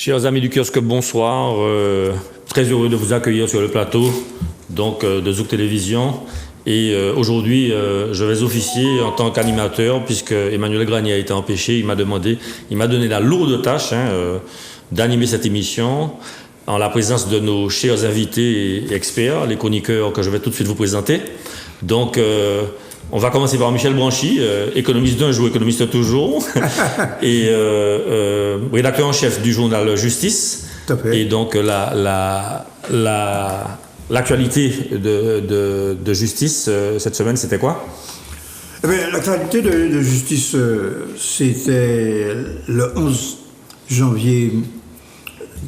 Chers amis du kiosque, bonsoir. Très heureux de vous accueillir sur le plateau de Zouk Télévision. Et aujourd'hui, je vais officier en tant qu'animateur, puisque Emmanuel Granier a été empêché. Il m'a donné la lourde tâche d'animer cette émission en la présence de nos chers invités et experts, les chroniqueurs que je vais tout de suite vous présenter. Donc, on va commencer par Michel Branchi, économiste d'un jour, économiste toujours, et rédacteur en chef du journal Justice. Tout à fait. Et donc, l'actualité de Justice cette semaine, c'était quoi? Eh bien, l'actualité de Justice, c'était le 11 janvier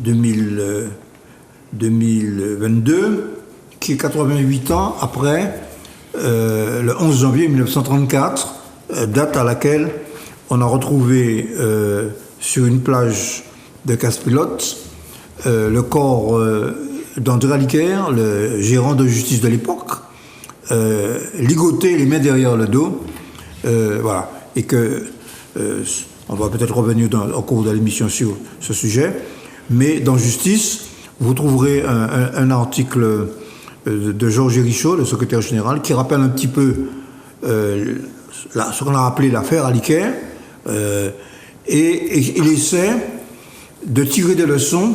2022, qui est 88 ans après le 11 janvier 1934, date à laquelle on a retrouvé sur une plage de Casse-Pilote le corps d'André Aliquer, le gérant de justice de l'époque, ligoté, les mains derrière le dos, voilà, et que on va peut-être revenir au cours de l'émission sur ce sujet, mais dans Justice, vous trouverez un article de Georges Richaud, le secrétaire général, qui rappelle un petit peu ce qu'on a appelé l'affaire Aliquer, et il essaie de tirer des leçons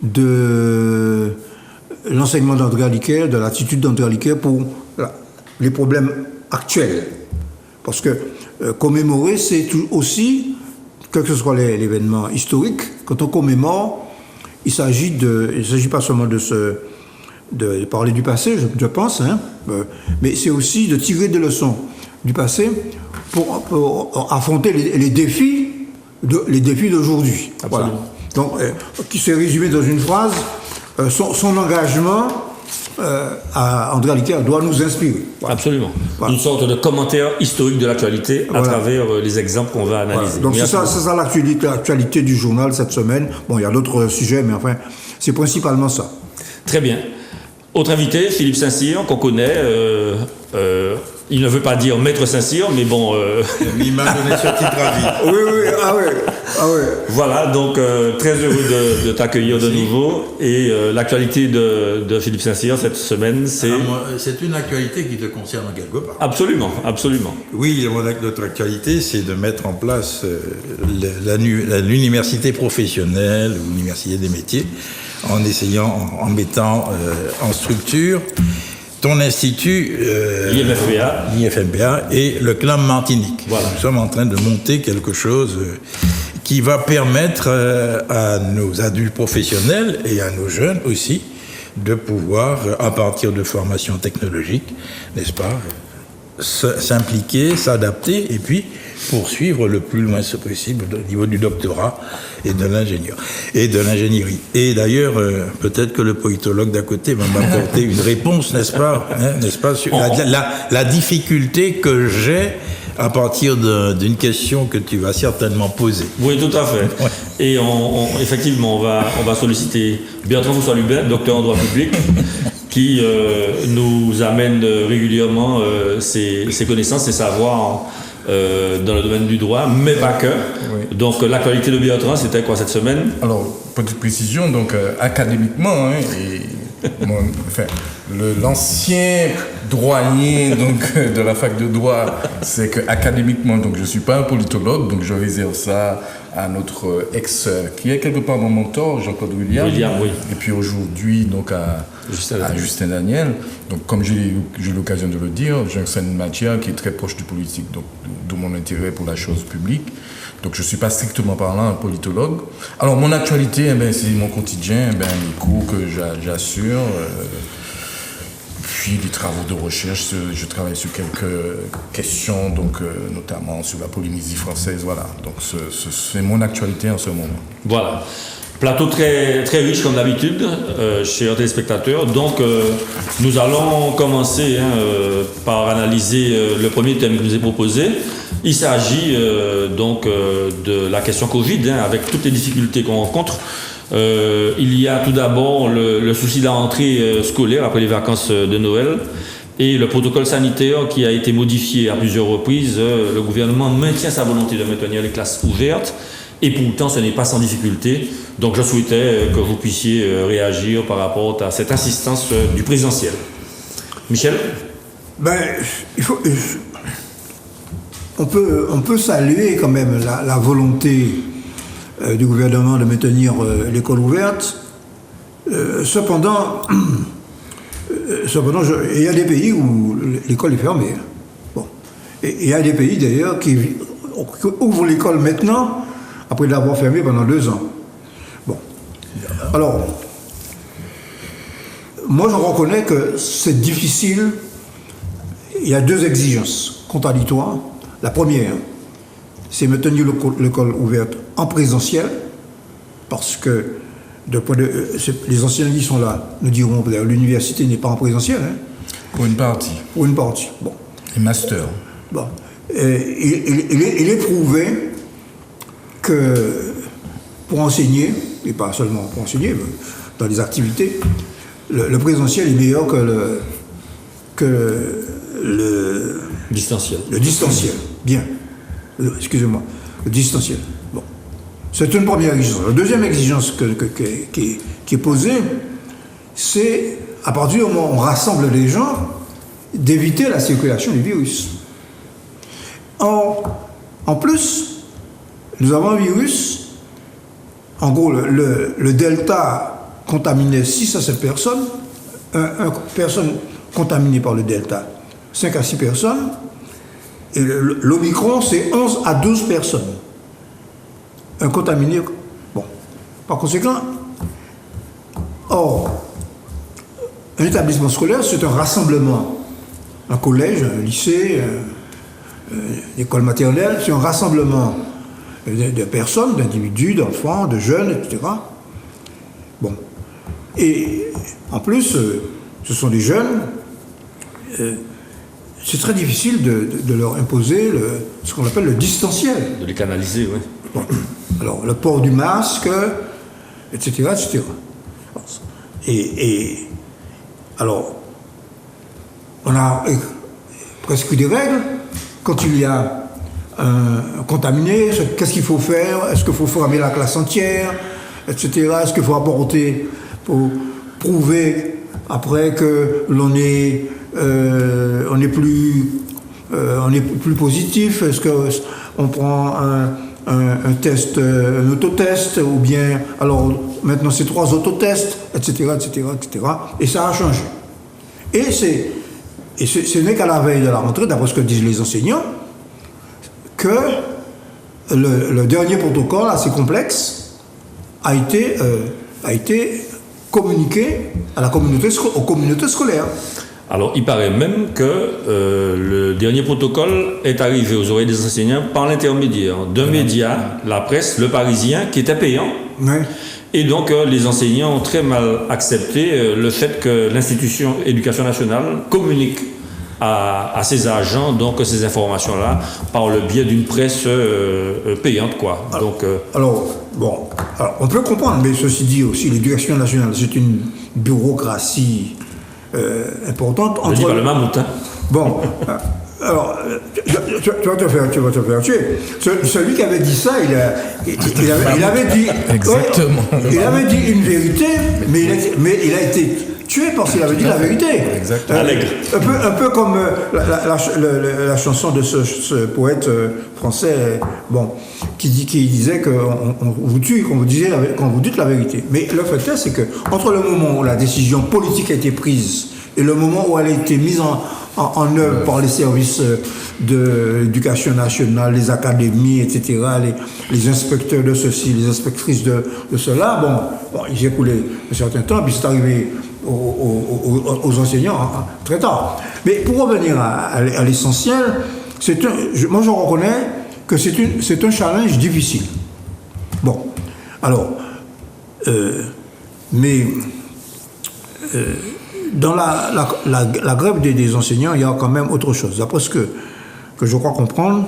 de l'enseignement d'André Aliquer, de l'attitude d'André Aliquer pour les problèmes actuels. Parce que commémorer, c'est aussi, quel que soit l'événement historique, quand on commémore, il s'agit pas seulement de parler du passé, je pense, mais c'est aussi de tirer des leçons du passé pour affronter les défis d'aujourd'hui. Voilà. Donc, qui s'est résumé dans une phrase, son engagement à André Aliquer doit nous inspirer. Voilà. Absolument. Voilà. Une sorte de commentaire historique de l'actualité à travers les exemples qu'on va analyser. Voilà. Donc c'est ça l'actualité du journal cette semaine. Bon, il y a d'autres sujets, mais enfin, c'est principalement ça. Très bien. Autre invité, Philippe Saint-Cyr, qu'on connaît. Il ne veut pas dire Maître Saint-Cyr, mais bon... Il m'a donné ce titre à vie. Oui, ah ouais. Voilà, donc très heureux de t'accueillir de nouveau. Et l'actualité de Philippe Saint-Cyr cette semaine, c'est... C'est une actualité qui te concerne quelque part. Absolument, absolument. Oui, notre actualité, c'est de mettre en place l'université professionnelle, l'université des métiers, en mettant en structure ton institut, l'IFMPA et le CLAM Martinique. Voilà. Nous sommes en train de monter quelque chose qui va permettre à nos adultes professionnels et à nos jeunes aussi de pouvoir, à partir de formations technologiques, n'est-ce pas, s'impliquer, s'adapter et puis poursuivre le plus loin possible au niveau du doctorat et de l'ingénierie. Et d'ailleurs, peut-être que le politologue d'à côté va m'apporter une réponse, n'est-ce pas, sur la difficulté que j'ai à partir d'une question que tu vas certainement poser. Oui, tout à fait. Ouais. Et effectivement, on va solliciter Bertrand Foussois-Lubin, docteur en droit public, qui nous amène régulièrement ses connaissances, ses savoirs dans le domaine du droit, mais pas que. Oui. Donc l'actualité de Bertrand, c'était quoi cette semaine? Alors, petite précision, donc académiquement, l'ancien doyen de la fac de droit, c'est que académiquement, donc je suis pas un politologue, donc je réserve ça à notre ex, qui est quelque part mon mentor, Jean-Claude William, oui. Et puis aujourd'hui donc à Justin Daniel. Donc comme j'ai eu l'occasion de le dire, j'enseigne une matière qui est très proche du politique, donc d'où mon intérêt pour la chose publique. Donc je ne suis pas strictement parlant un politologue. Alors mon actualité, c'est mon quotidien, les cours que j'assure, puis les travaux de recherche. Je travaille sur quelques questions, notamment sur la Polynésie française. Voilà, donc c'est mon actualité en ce moment. Voilà. Plateau très, très riche comme d'habitude, chers téléspectateurs. Donc, nous allons commencer par analyser le premier thème qui nous est proposé. Il s'agit de la question Covid, avec toutes les difficultés qu'on rencontre. Il y a tout d'abord le souci de la rentrée scolaire après les vacances de Noël et le protocole sanitaire qui a été modifié à plusieurs reprises. Le gouvernement maintient sa volonté de maintenir les classes ouvertes. Et pourtant, ce n'est pas sans difficulté. Donc, je souhaitais que vous puissiez réagir par rapport à cette insistance du présidentiel. Michel ? On peut saluer quand même la volonté du gouvernement de maintenir l'école ouverte. Cependant, il y a des pays où l'école est fermée. Bon. Et il y a des pays d'ailleurs qui ouvrent l'école maintenant, après l'avoir fermée pendant 2 ans. Bon. Alors, moi je reconnais que c'est difficile. Il y a 2 exigences contradictoires. La première, c'est maintenir l'école ouverte en présentiel, parce que les enseignants qui sont là nous diront que l'université n'est pas en présentiel. Hein. Pour une partie. Pour une partie. Bon. Et master. Bon. Il est prouvé que pour enseigner, et pas seulement pour enseigner, mais dans les activités, le présentiel est meilleur que le distanciel. Le distanciel. Bien. Excusez-moi. Le distanciel. Bon. C'est une première exigence. La deuxième exigence qui est posée, c'est, à partir du moment où on rassemble les gens, d'éviter la circulation du virus. En plus, nous avons un virus, en gros, le delta contaminait 6 à 7 personnes, une personne contaminée par le delta, 5 à 6 personnes, et l'Omicron, c'est 11 à 12 personnes. Un contaminé. Bon. Par conséquent, un établissement scolaire, c'est un rassemblement. Un collège, un lycée, une école maternelle, c'est un rassemblement de personnes, d'individus, d'enfants, de jeunes, etc. Bon. Et en plus, ce sont des jeunes. C'est très difficile de leur imposer ce qu'on appelle le distanciel. De les canaliser, oui. Bon. Alors, le port du masque, etc., etc. Et alors, on a presque des règles. Quand il y a un contaminé, qu'est-ce qu'il faut faire? Est-ce qu'il faut fermer la classe entière, etc. Est-ce qu'il faut apporter pour prouver après que l'on est plus positif? Est-ce qu'on prend un test, un autotest, ou bien alors maintenant c'est 3 autotests, etc., etc., etc. Et ça a changé. Et ce n'est qu'à la veille de la rentrée, d'après ce que disent les enseignants, que le dernier protocole assez complexe a été communiqué aux communautés scolaires. Alors, il paraît même que le dernier protocole est arrivé aux oreilles des enseignants par l'intermédiaire d'un média, la presse, Le Parisien, qui était payant. Oui. Et donc, les enseignants ont très mal accepté le fait que l'institution Éducation nationale communique à ses agents donc ces informations-là par le biais d'une presse payante, quoi. Alors, on peut comprendre, mais ceci dit aussi, l'Éducation nationale, c'est une bureaucratie importante. Je dis pas le mammouth, hein. Bon, alors, tu vas te faire tuer. Celui qui avait dit ça, il avait dit... Exactement. Il avait dit une vérité, mais il a été tué parce qu'il avait dit la vérité. Exactement. Un peu comme la chanson de ce poète français, qui disait qu'on vous tue quand vous dites la vérité. Mais le fait est, c'est que entre le moment où la décision politique a été prise et le moment où elle a été mise en œuvre par les services de l'éducation nationale, les académies, etc., les inspecteurs de ceci, les inspectrices de cela, il s'est écoulé un certain temps, puis c'est arrivé aux enseignants très tard. Mais pour revenir à l'essentiel, moi je reconnais que c'est un challenge difficile. Bon, alors, dans la grève des enseignants, il y a quand même autre chose. D'après ce que je crois comprendre,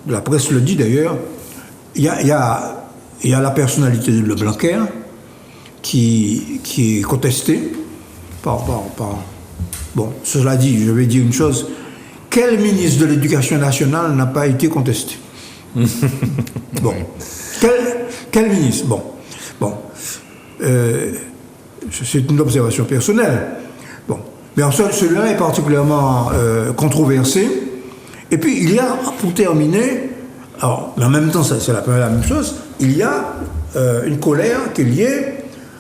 la presse le dit d'ailleurs, il y a la personnalité de Blanquer qui est contestée Bon, cela dit, je vais dire une chose. Quel ministre de l'Éducation nationale n'a pas été contesté? Bon. Quel ministre? Bon. C'est une observation personnelle. Bon. Mais en fait, celui-là est particulièrement controversé. Et puis, il y a, pour terminer, alors, mais en même temps, c'est la même chose, il y a une colère qui est liée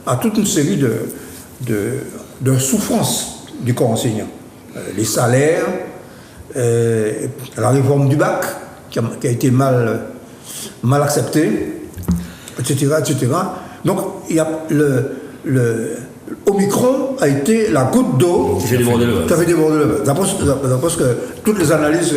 à toute une série de souffrances du corps enseignant. Les salaires, la réforme du bac, qui a été mal acceptée, etc., etc. Donc, il y a Omicron a été la goutte d'eau qui a fait déborder le vase. D'après ce que toutes les analyses,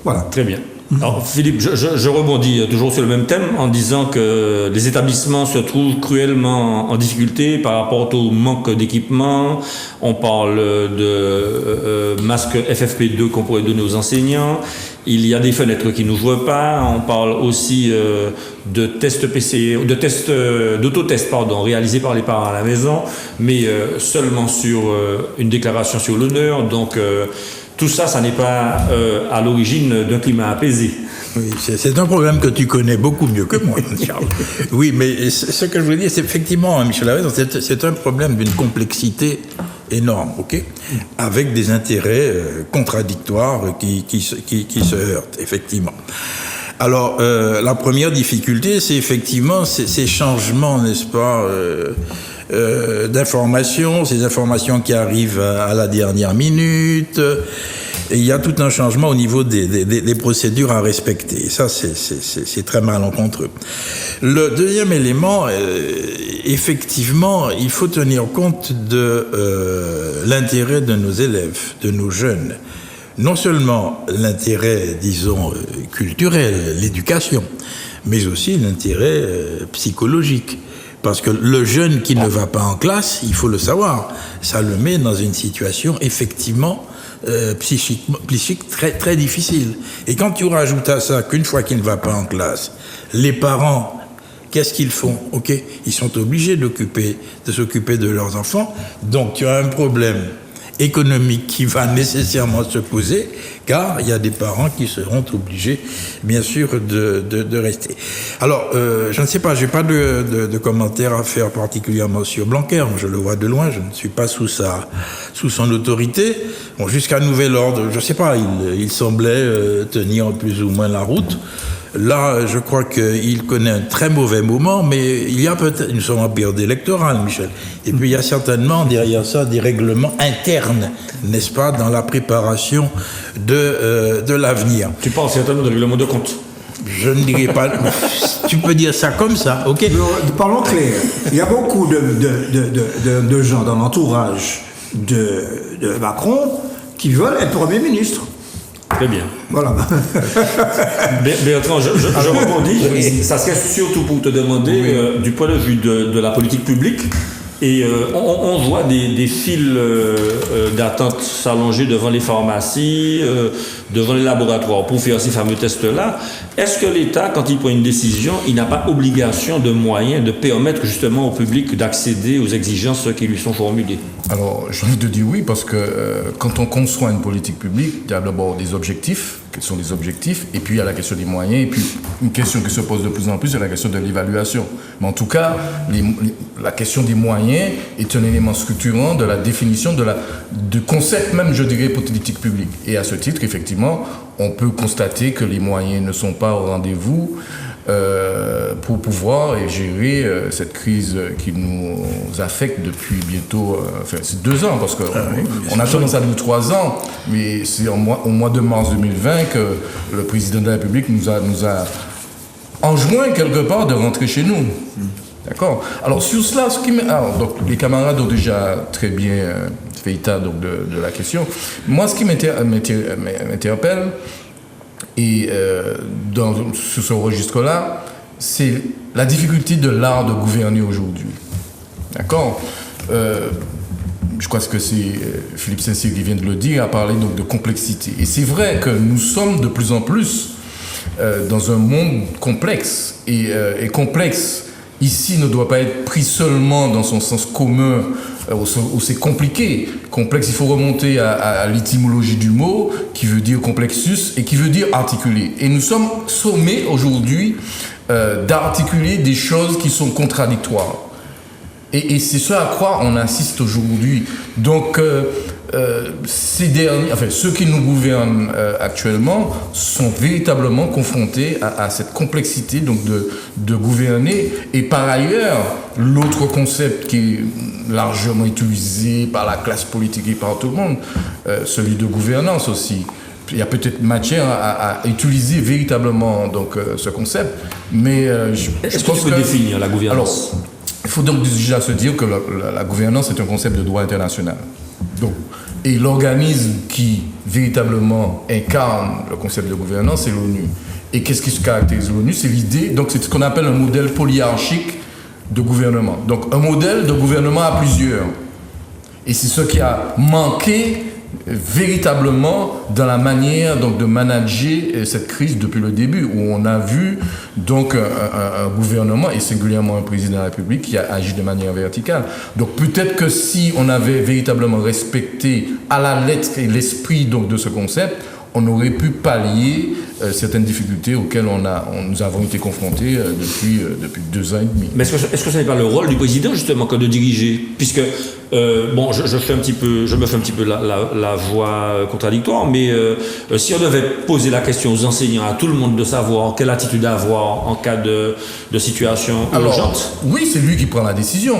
voilà. Très bien. Alors Philippe, je rebondis toujours sur le même thème en disant que les établissements se trouvent cruellement en difficulté par rapport au manque d'équipement. On parle de masques FFP2 qu'on pourrait donner aux enseignants. Il y a des fenêtres qui n'ouvrent pas. On parle aussi de tests PCR, d'autotests réalisés par les parents à la maison, mais seulement sur une déclaration sur l'honneur. Donc tout ça, ça n'est pas à l'origine d'un climat apaisé. Oui, c'est un problème que tu connais beaucoup mieux que moi, Charles. Oui, mais ce que je voulais dire, c'est effectivement, Michel Lavezon, c'est un problème d'une complexité énorme, ok, avec des intérêts contradictoires qui se heurtent, effectivement. Alors, la première difficulté, c'est effectivement ces changements, n'est-ce pas, d'informations, ces informations qui arrivent à la dernière minute. Et il y a tout un changement au niveau des procédures à respecter. Et ça, c'est très malencontreux. Le deuxième élément, effectivement, il faut tenir compte de l'intérêt de nos élèves, de nos jeunes. Non seulement l'intérêt, disons, culturel, l'éducation, mais aussi l'intérêt psychologique. Parce que le jeune qui ne va pas en classe, il faut le savoir, ça le met dans une situation effectivement psychique très, très difficile. Et quand tu rajoutes à ça qu'une fois qu'il ne va pas en classe, les parents, qu'est-ce qu'ils font? Ok, ils sont obligés de s'occuper de leurs enfants. Donc tu as un problème économique qui va nécessairement se poser, car il y a des parents qui seront obligés, bien sûr, de rester. Alors, je ne sais pas, j'ai pas de commentaire à faire particulièrement sur Blanquer. Je le vois de loin, je ne suis pas sous son autorité. Bon, jusqu'à nouvel ordre, je sais pas, il semblait tenir plus ou moins la route. Là, je crois qu'il connaît un très mauvais moment, mais il y a peut-être, nous sommes en période électorale, Michel, et puis il y a certainement derrière ça des règlements internes, n'est-ce pas, dans la préparation de l'avenir. Tu parles certainement de règlement de compte. Je ne dirais pas... Tu peux dire ça comme ça, ok? Mais, parlons clair. Il y a beaucoup de gens dans l'entourage de Macron qui veulent être Premier ministre. Très bien. Voilà. Bertrand, je rebondis. Et ça serait surtout pour te demander, du point de vue de la politique publique, et on voit des files d'attente s'allonger devant les pharmacies, devant les laboratoires pour faire ces fameux tests-là. Est-ce que l'État, quand il prend une décision, il n'a pas obligation de moyens de permettre justement au public d'accéder aux exigences qui lui sont formulées? Alors, j'ai envie de dire oui, parce que quand on conçoit une politique publique, il y a d'abord des objectifs, quels sont les objectifs, et puis il y a la question des moyens, et puis une question qui se pose de plus en plus, c'est la question de l'évaluation. Mais en tout cas, la question des moyens est un élément structurant de la définition du concept même, je dirais, politique publique. Et à ce titre, effectivement, on peut constater que les moyens ne sont pas au rendez-vous pour pouvoir gérer cette crise qui nous affecte depuis bientôt, c'est 2 ans, parce qu'on a tendance à dire 3 ans, mais c'est au mois de mars 2020 que le président de la République nous a enjoint quelque part de rentrer chez nous. D'accord. Alors sur cela, donc les camarades ont déjà très bien fait état donc de la question. Moi, ce qui m'interpelle, et sur ce registre-là, c'est la difficulté de l'art de gouverner aujourd'hui. D'accord. Je crois que c'est Philippe Saint-Cyr qui vient de le dire, a parlé donc de complexité. Et c'est vrai que nous sommes de plus en plus dans un monde complexe. Et complexe, ici, ne doit pas être pris seulement dans son sens commun, où c'est compliqué. Complexe, il faut remonter à l'étymologie du mot, qui veut dire complexus, et qui veut dire articulé. Et nous sommes sommés aujourd'hui d'articuler des choses qui sont contradictoires. Et c'est ce à quoi on assiste aujourd'hui. Donc, ces derniers, enfin, ceux qui nous gouvernent actuellement sont véritablement confrontés à cette complexité donc de gouverner. Et par ailleurs, l'autre concept qui est largement utilisé par la classe politique et par tout le monde, celui de gouvernance aussi. Il y a peut-être matière à utiliser véritablement donc, ce concept, mais est-ce que tu peux définir la gouvernance? Alors, il faut donc déjà se dire que la gouvernance est un concept de droit international. Donc, et l'organisme qui véritablement incarne le concept de gouvernance, c'est l'ONU. Et qu'est-ce qui se caractérise l'ONU? C'est l'idée, donc c'est ce qu'on appelle un modèle polyarchique de gouvernement. Donc un modèle de gouvernement à plusieurs. Et c'est ce qui a manqué véritablement dans la manière donc, de manager cette crise depuis le début, où on a vu donc un gouvernement et singulièrement un président de la République qui a agi de manière verticale. Donc peut-être que si on avait véritablement respecté à la lettre et l'esprit donc, de ce concept, on aurait pu pallier certaines difficultés auxquelles nous avons été confrontés depuis 2 ans et demi. Mais est-ce que ce n'est pas le rôle du président justement que de diriger? Puisque, bon, je me fais un petit peu la voix contradictoire, mais si on devait poser la question aux enseignants, à tout le monde de savoir quelle attitude avoir en cas de situation urgente. Oui, c'est lui qui prend la décision.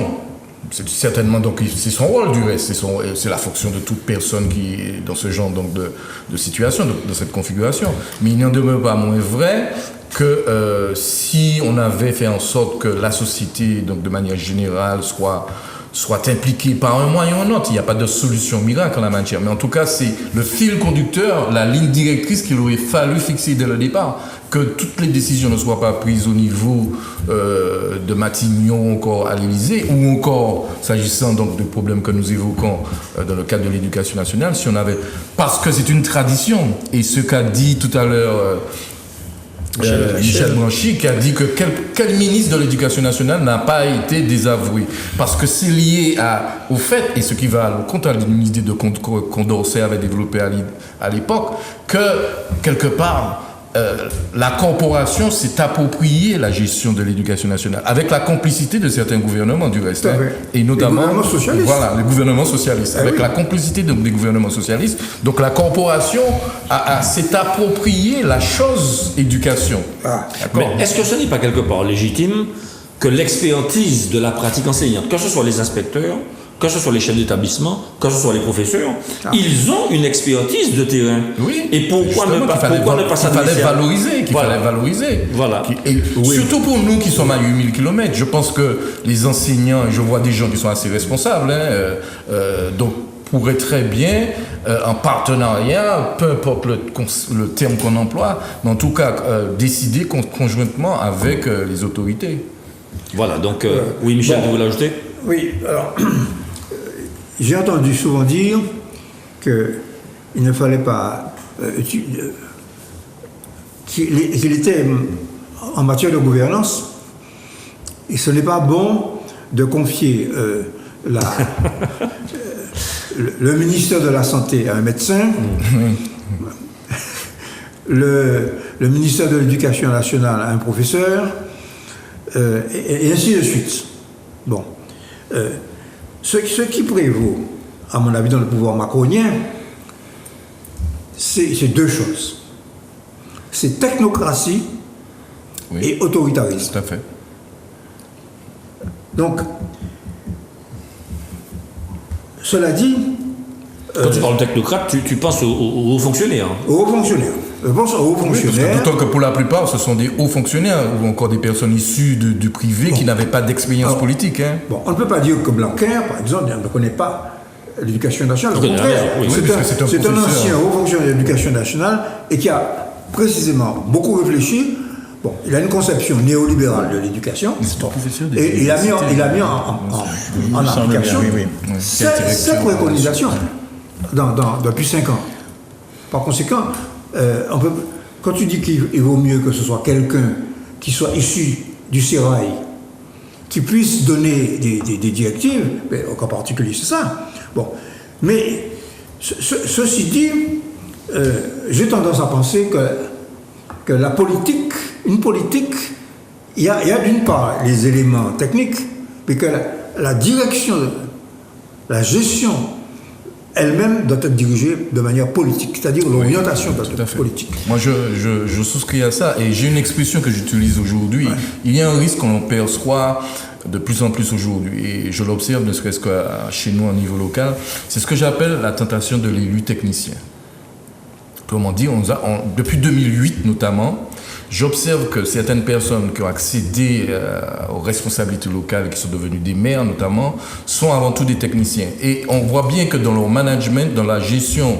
C'est certainement, donc, c'est son rôle du reste, c'est la fonction de toute personne qui est dans ce genre donc, de situation, de cette configuration. Mais il n'en demeure pas moins vrai que si on avait fait en sorte que la société, donc, de manière générale, soit impliquée par un moyen ou un autre, il n'y a pas de solution miracle en la matière. Mais en tout cas, c'est le fil conducteur, la ligne directrice qu'il aurait fallu fixer dès le départ. Que toutes les décisions ne soient pas prises au niveau de Matignon, encore à l'Élysée, ou encore s'agissant donc de problèmes que nous évoquons dans le cadre de l'éducation nationale, si on avait, parce que c'est une tradition, et ce qu'a dit tout à l'heure Michel Blanchy, qui a dit que quel ministre de l'éducation nationale n'a pas été désavoué, parce que c'est lié au fait, et ce qui va à l'encontre d'une idée de Condorcet avait développé à l'époque, que quelque part la corporation s'est appropriée la gestion de l'éducation nationale, avec la complicité de certains gouvernements du reste, et notamment les gouvernements socialistes, avec la complicité des gouvernements socialistes. Donc la corporation s'est appropriée la chose éducation. Mais est-ce que ce n'est pas quelque part légitime que l'expertise de la pratique enseignante, que ce soit les inspecteurs, que ce soit les chefs d'établissement, que ce soit les professeurs, ils ont une expertise de terrain. Oui. Et pourquoi ne pas fallait valoriser. Voilà. Surtout pour nous qui sommes à 8000 km. Je pense que les enseignants, je vois des gens qui sont assez responsables, donc pourraient très bien, en partenariat, peu importe le terme qu'on emploie, mais en tout cas, décider conjointement avec les autorités. Voilà, donc, oui, Michel, vous voulez l'ajouter? Oui, alors, j'ai entendu souvent dire qu'il ne fallait pas... qu'il était en matière de gouvernance, et ce n'est pas bon de confier le ministère de la Santé à un médecin, le ministère de l'Éducation nationale à un professeur, et ainsi de suite. Bon. Ce qui prévaut, à mon avis, dans le pouvoir macronien, c'est 2 choses. C'est technocratie et autoritarisme. Tout à fait. Donc, cela dit... Quand tu parles de technocrate, tu penses aux fonctionnaires. Aux fonctionnaires. Je pense aux hauts fonctionnaires. D'autant que pour la plupart, ce sont des hauts fonctionnaires ou encore des personnes issues du privé qui n'avaient pas d'expérience politique. Bon, on ne peut pas dire que Blanquer, par exemple, ne connaît pas l'éducation nationale. Au contraire, c'est un ancien haut fonctionnaire de l'éducation nationale et qui a précisément beaucoup réfléchi. Bon, il a une conception néolibérale de l'éducation et il a mis en application cette préconisation depuis 5 ans. Par conséquent, quand tu dis qu'il vaut mieux que ce soit quelqu'un qui soit issu du sérail, qui puisse donner des directives, mais au cas particulier c'est ça. Bon, mais ceci dit, j'ai tendance à penser que une politique il y a d'une part les éléments techniques, puis que la direction, la gestion elle-même doit être dirigée de manière politique, c'est-à-dire l'orientation doit être politique. Moi, je souscris à ça, et j'ai une expression que j'utilise aujourd'hui. Ouais. Il y a un risque qu'on perçoit de plus en plus aujourd'hui, et je l'observe ne serait-ce que chez nous au niveau local, c'est ce que j'appelle la tentation de l'élu technicien. Comment dire, depuis 2008 notamment, j'observe que certaines personnes qui ont accédé aux responsabilités locales, qui sont devenues des maires notamment, sont avant tout des techniciens. Et on voit bien que dans leur management, dans la gestion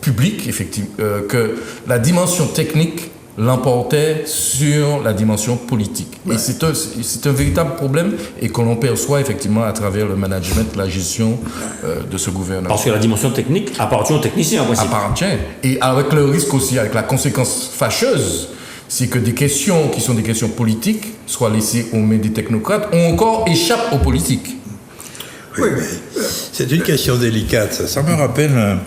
publique, effectivement, que la dimension technique l'emportait sur la dimension politique. Ouais. Et c'est un véritable problème, et que l'on perçoit effectivement à travers le management, la gestion de ce gouvernement. Parce que la dimension technique appartient aux techniciens en principe. Appartient. Et avec le risque aussi, avec la conséquence fâcheuse, c'est que des questions qui sont des questions politiques soient laissées aux mains des technocrates, ou encore échappent aux politiques. Oui, c'est une question délicate. Ça me rappelle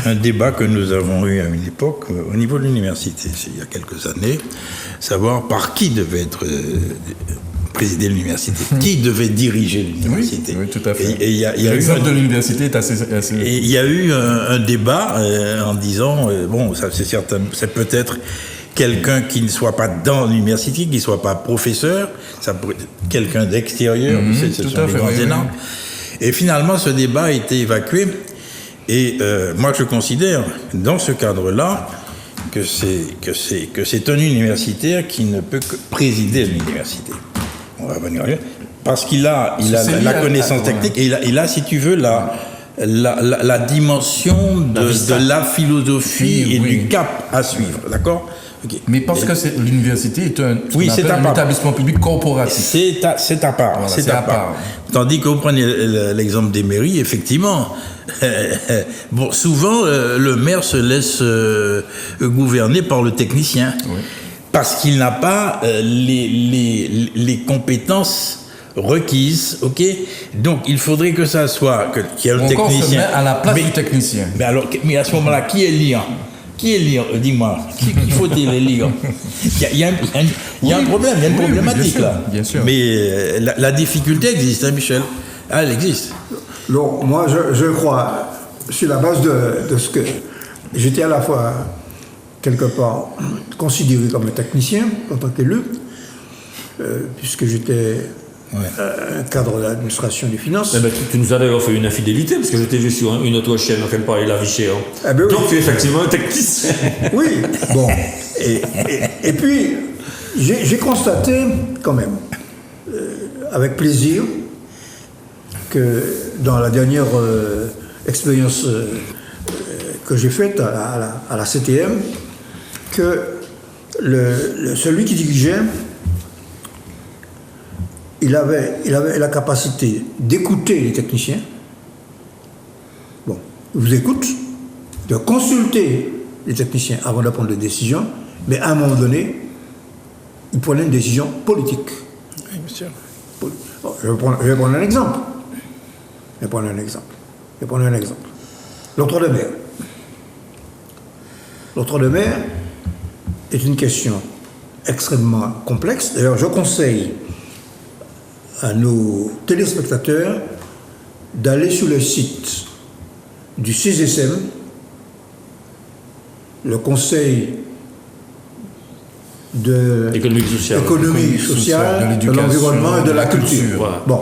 un débat que nous avons eu à une époque au niveau de l'université, il y a quelques années, savoir par qui devait être présider l'université, qui devait diriger l'université. Oui, tout à fait. L'exemple de l'université est assez... Et il y a eu un débat en disant, bon, ça c'est certain, c'est peut-être quelqu'un qui ne soit pas dans l'université, qui ne soit pas professeur, ça pourrait être quelqu'un d'extérieur, ce sont des grands énormes. Et finalement, ce débat a été évacué. Et moi, je considère, dans ce cadre-là, que c'est un universitaire qui ne peut que présider l'université. On va venir parce qu'il a la connaissance technique, et il a, si tu veux, la dimension de la philosophie et du cap à suivre, d'accord? Okay. Mais parce que l'université est un établissement public corporatif. C'est à part. Voilà, c'est à part. Tandis que vous prenez l'exemple des mairies, effectivement, bon, souvent le maire se laisse gouverner par le technicien, parce qu'il n'a pas les compétences requises, ok. Donc il faudrait que ça soit qu'il y ait un technicien. Se met à la place du technicien. Mais à ce moment-là, qui est liant? Qui est liant? Dis-moi, qui faut-il lire? Il y a un problème, il y a une problématique là. Bien sûr. Mais la difficulté existe, hein, Michel? Elle existe. Donc, moi, je crois, sur la base de ce que j'étais à la fois, quelque part, considéré comme un technicien en tant qu'élu, puisque j'étais un cadre de l'administration des finances. Eh ben, tu nous as d'ailleurs fait une infidélité, parce que je t'ai vu sur une autre chaîne, en quelque part, il a Vichy. Eh ben, donc, tu es effectivement un technicien. Oui, bon. Et puis, j'ai constaté, quand même, avec plaisir, que dans la dernière expérience que j'ai faite à la CTM, que celui qui dirigeait, il avait la capacité d'écouter les techniciens. Bon, il vous écoute, de consulter les techniciens avant de prendre des décisions, mais à un moment donné, il prenait une décision politique. Oui, monsieur. Bon, je vais prendre un exemple. L'octroi de mer. L'octroi de mer est une question extrêmement complexe. D'ailleurs, je conseille à nos téléspectateurs d'aller sur le site du CSSM, le Conseil de l'économie sociale, de l'environnement et de la culture. Voilà. Bon,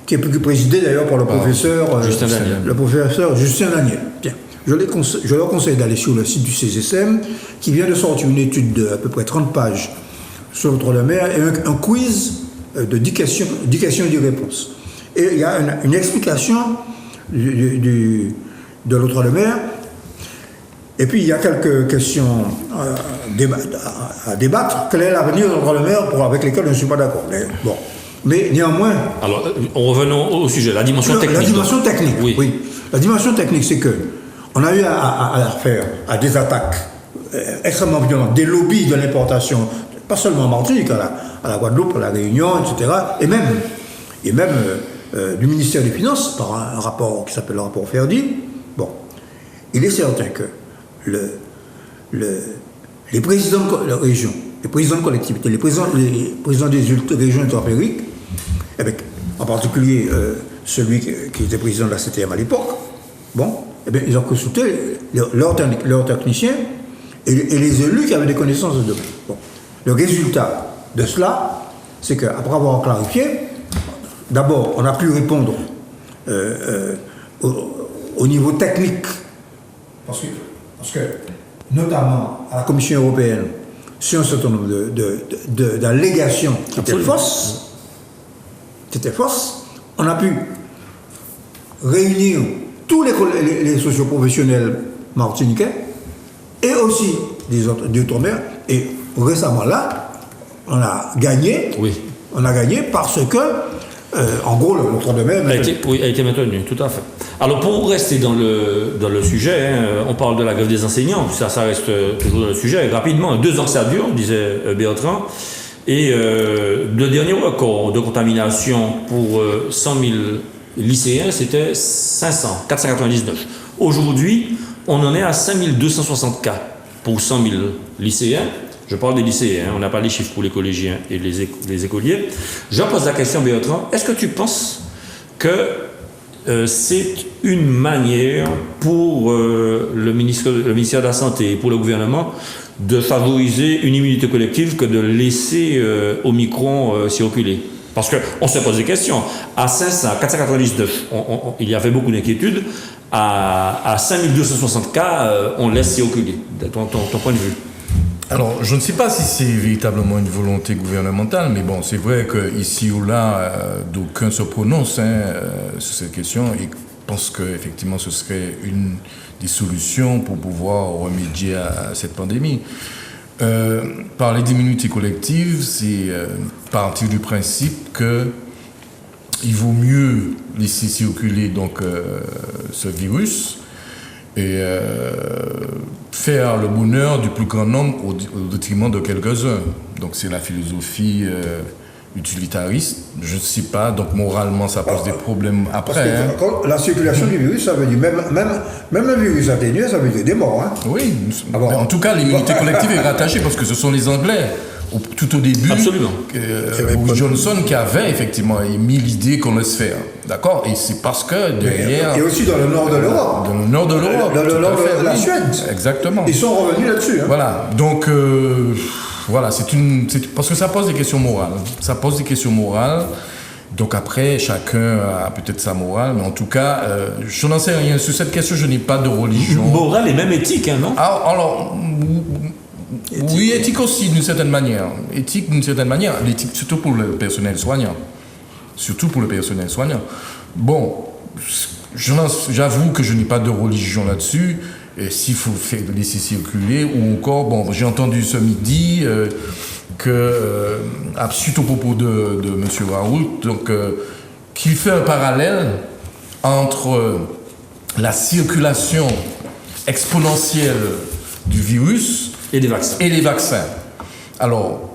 qui est présidé d'ailleurs par le professeur Justin Daniel. Bien. Je leur conseille d'aller sur le site du CSSM, qui vient de sortir une étude de à peu près 30 pages sur l'octroi de mer et un quiz de 10 questions et 10 réponses. Et il y a une explication de l'octroi de mer. Et puis il y a quelques questions à débattre. Quel est l'avenir de l'octroi de mer avec lesquels je ne suis pas d'accord. Bon. Mais néanmoins... Alors, revenons au sujet, la dimension technique. La dimension technique, oui. La dimension technique, c'est que on a eu à faire à des attaques extrêmement violentes, des lobbies de l'importation, pas seulement en Martinique, à la Guadeloupe, à la Réunion, etc. Et même du ministère des Finances, par un rapport qui s'appelle le rapport Ferdi. Bon, il est certain que les présidents de région les présidents de collectivités, les présidents des régions ultrapériques, en particulier celui qui était président de la CTM à l'époque, ils ont consulté leurs techniciens et les élus qui avaient des connaissances de domaine. Bon. Le résultat de cela, c'est qu'après avoir clarifié, d'abord, on a pu répondre au niveau technique, parce que notamment à la Commission européenne, sur un certain nombre d'allégations qui étaient fausses, on a pu réunir tous les socioprofessionnels martiniquais et aussi des autres d'outre-mer. Et récemment là, on a gagné. Oui. On a gagné parce que, en gros, le droit de mer a été maintenu, tout à fait. Alors pour rester dans le sujet, on parle de la grève des enseignants, ça reste toujours dans le sujet. Rapidement, 2 ans que ça dure, disait Bertrand. Et le dernier record de contamination pour 100 000 lycéens, c'était 499. Aujourd'hui, on en est à 5264 pour 100 000 lycéens. Je parle des lycéens, on n'a pas les chiffres pour les collégiens et les écoliers. Je pose la question, Bertrand, est-ce que tu penses que c'est une manière pour le ministère de la Santé et pour le gouvernement de favoriser une immunité collective que de laisser Omicron circuler? Parce qu'on se pose des questions. À 499, il y avait beaucoup d'inquiétudes. À 5260 cas, on laisse circuler. Ton point de vue? Alors, je ne sais pas si c'est véritablement une volonté gouvernementale, mais bon, c'est vrai qu'ici ou là, d'aucuns se prononcent sur cette question et pensent qu'effectivement, ce serait une des solutions pour pouvoir remédier à cette pandémie. Parler d'immunité collective, c'est partir du principe qu'il vaut mieux laisser circuler ce virus et faire le bonheur du plus grand nombre au détriment de quelques-uns. Donc c'est la philosophie utilitariste. Je ne sais pas, donc moralement ça pose des problèmes après. La circulation du virus, ça veut dire, même un virus atténué, ça veut dire des morts. Hein. Oui, en tout cas l'immunité collective est rattachée parce que ce sont les Anglais. Tout au début, Boris Johnson qui avait effectivement émis l'idée qu'on laisse faire. D'accord? Et c'est parce que derrière... Et aussi dans le nord de l'Europe. Dans le nord de l'Europe. Dans le nord de la Suède. Exactement. Ils sont revenus là-dessus. Hein. Voilà. Donc, voilà, parce que ça pose des questions morales. Ça pose des questions morales. Donc après, chacun a peut-être sa morale, mais en tout cas, je n'en sais rien. Sur cette question, je n'ai pas de religion. Morale et même éthique, hein, non? Alors... Oui, éthique aussi, d'une certaine manière. Éthique, surtout pour le personnel soignant. Bon, j'avoue que je n'ai pas de religion là-dessus. Et s'il faut laisser circuler, ou encore, j'ai entendu ce midi suite au propos de M. Raoult, qu'il fait un parallèle entre la circulation exponentielle du virus et les vaccins. Alors,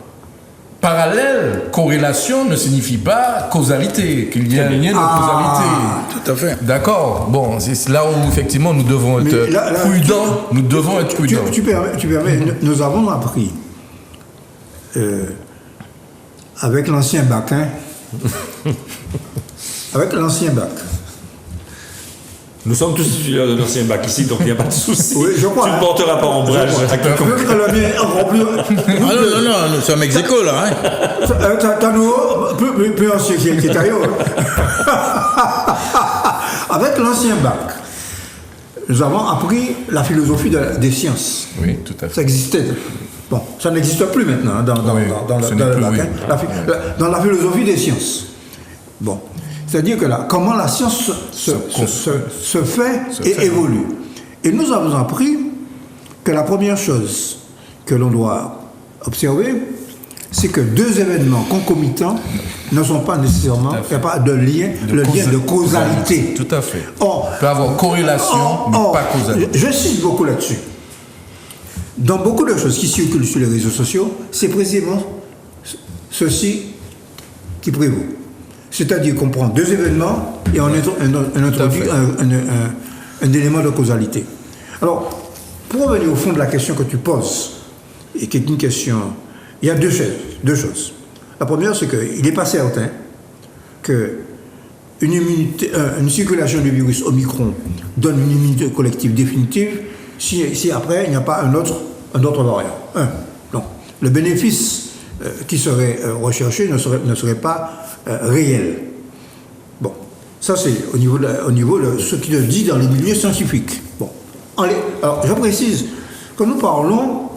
parallèle, corrélation ne signifie pas causalité, qu'il y a un lien de causalité. Tout à fait. D'accord. Bon, c'est là où effectivement nous devons être prudents. Tu permets, nous avons appris avec l'ancien bac, avec l'ancien bac. Nous sommes tous titulaires de l'ancien bac ici, donc il n'y a pas de souci. Oui, je crois. Tu ne porteras pas ombrage à quiconque. Non, nous sommes ex-aequo là. T'as nous plus ancien qui est ailleurs. Avec l'ancien bac, nous avons appris la philosophie des sciences. Oui, tout à fait. Ça existait. Bon, ça n'existe plus maintenant dans le bac. Dans la philosophie des sciences. Bon. C'est-à-dire que comment la science se fait et évolue. Et nous avons appris que la première chose que l'on doit observer, c'est que 2 événements concomitants ne sont pas nécessairement, il n'y a pas de lien, lien de causalité. Tout à fait. Il peut y avoir corrélation, mais pas causalité. Je cite beaucoup là-dessus. Dans beaucoup de choses qui circulent sur les réseaux sociaux, c'est précisément ceci qui prévaut. C'est-à-dire qu'on prend 2 événements et on introduit un élément de causalité. Alors, pour revenir au fond de la question que tu poses, et qui est une question il y a deux choses. La première, c'est qu'il n'est pas certain qu'une circulation du virus Omicron donne une immunité collective définitive si après, il n'y a pas un autre variant. Donc, le bénéfice qui serait recherché ne serait pas réel. Bon, ça c'est au niveau de ce qui se dit dans les milieux scientifiques. Bon, alors je précise, quand nous parlons,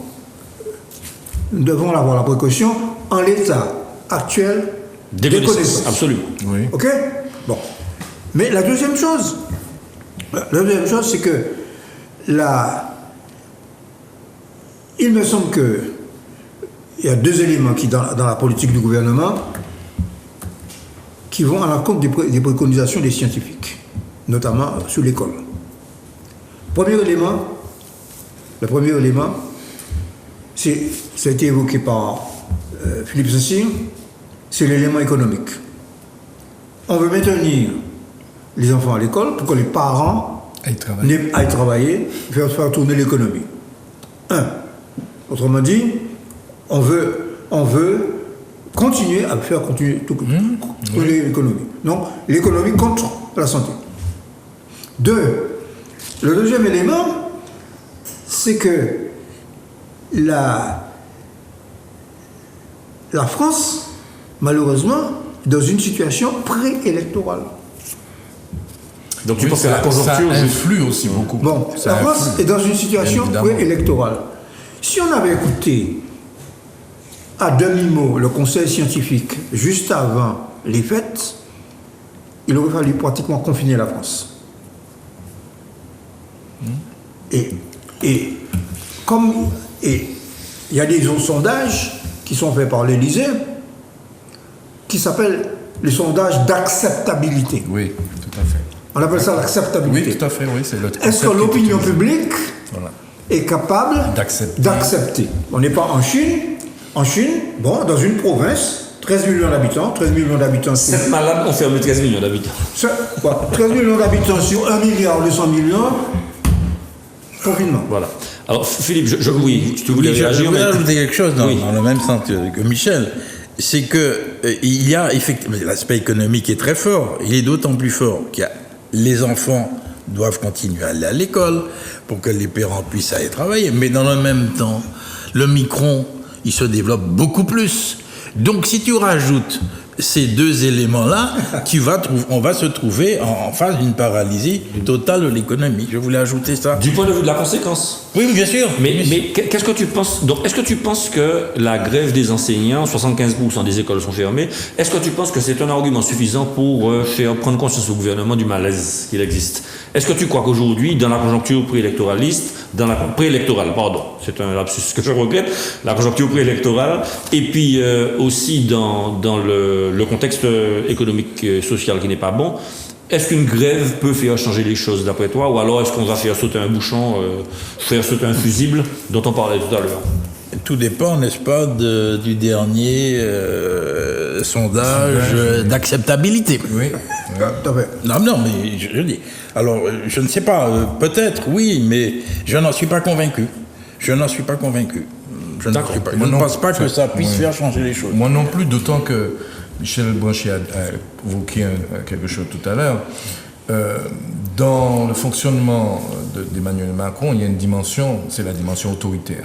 nous devons avoir la précaution en l'état actuel des connaissances. Absolument. Oui. Ok? Bon. Mais la deuxième chose, c'est que il me semble qu'il y a deux éléments qui, dans la politique du gouvernement, qui vont à l'encontre des préconisations des scientifiques, notamment sur l'école. Le premier élément, ça a été évoqué par Philippe Saint-Cyr, c'est l'élément économique. On veut maintenir les enfants à l'école pour que les parents aillent travailler, faire tourner l'économie. Autrement dit, on veut continuer à faire continuer l'économie. Donc, l'économie contre la santé. Le deuxième élément, c'est que la France, malheureusement, est dans une situation préélectorale. Donc tu penses que la conjoncture ça influe aussi beaucoup. Bon, la France est dans une situation préélectorale. Si on avait écouté à demi-mot le conseil scientifique juste avant les fêtes, il aurait fallu pratiquement confiner la France. Et il y a des autres sondages qui sont faits par l'Élysée qui s'appellent les sondages d'acceptabilité. Oui, tout à fait. On appelle ça l'acceptabilité. Oui, tout à fait, oui. Est-ce que l'opinion publique est capable d'accepter? On n'est pas en Chine. En Chine, bon, dans une province, 13 millions d'habitants. 7 malades ont fermé 13 millions d'habitants. 13 millions d'habitants sur 1,2 milliard, confinement. Voilà. Alors, Philippe, oui, tu voulais réagir. Je voulais ajouter quelque chose dans le même sens que Michel. C'est que il y a effectivement l'aspect économique est très fort. Il est d'autant plus fort qu'il y a les enfants doivent continuer à aller à l'école pour que les parents puissent aller travailler. Mais dans le même temps, le Omicron, il se développe beaucoup plus. Donc, si tu rajoutes ces deux éléments-là, on va se trouver en face d'une paralysie totale de l'économie. Je voulais ajouter ça. Du point de vue de la conséquence. Oui, bien sûr. Mais qu'est-ce que tu penses? Donc, est-ce que tu penses que la grève des enseignants, 75% des écoles sont fermées, est-ce que tu penses que c'est un argument suffisant pour faire prendre conscience au gouvernement du malaise qu'il existe? Est-ce que tu crois qu'aujourd'hui, dans la conjoncture préélectorale, pardon, c'est un lapsus que je regrette, la conjoncture préélectorale, et puis aussi dans le contexte économique et social qui n'est pas bon, est-ce qu'une grève peut faire changer les choses d'après toi, ou alors est-ce qu'on va faire sauter un bouchon, faire sauter un fusible dont on parlait tout à l'heure? Tout dépend, n'est-ce pas, du dernier sondage d'acceptabilité. Oui. Non, mais je dis. Alors, je ne sais pas, peut-être, oui, mais je n'en suis pas convaincu. Je ne pense pas que ça puisse faire changer les choses. Moi non plus, d'autant que Michel Branchier a évoqué quelque chose tout à l'heure. Dans le fonctionnement d'Emmanuel Macron, il y a une dimension, c'est la dimension autoritaire.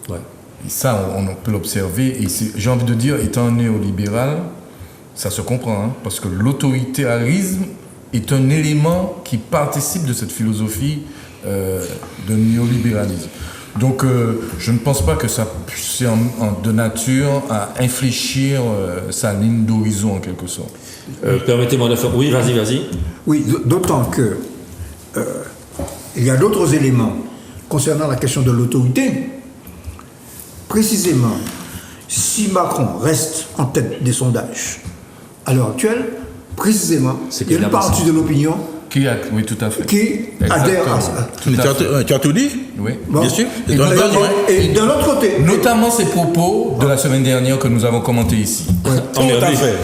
Ouais. Et ça, on peut l'observer. Et j'ai envie de dire, étant néolibéral, ça se comprend, hein, parce que l'autoritarisme est un élément qui participe de cette philosophie de néolibéralisme. Donc, je ne pense pas que ça puisse de nature à infléchir sa ligne d'horizon, en quelque sorte. Permettez-moi de faire... Oui, vas-y. Oui, d'autant que il y a d'autres éléments concernant la question de l'autorité. Précisément, si Macron reste en tête des sondages à l'heure actuelle, précisément, il y a une partie de l'opinion oui, tout à fait. Qui adhère à ça. Tu as tout dit? Oui. Bon. Bien sûr. Et de l'autre côté. Notamment ces propos de la semaine dernière que nous avons commentés ici. Tout à fait.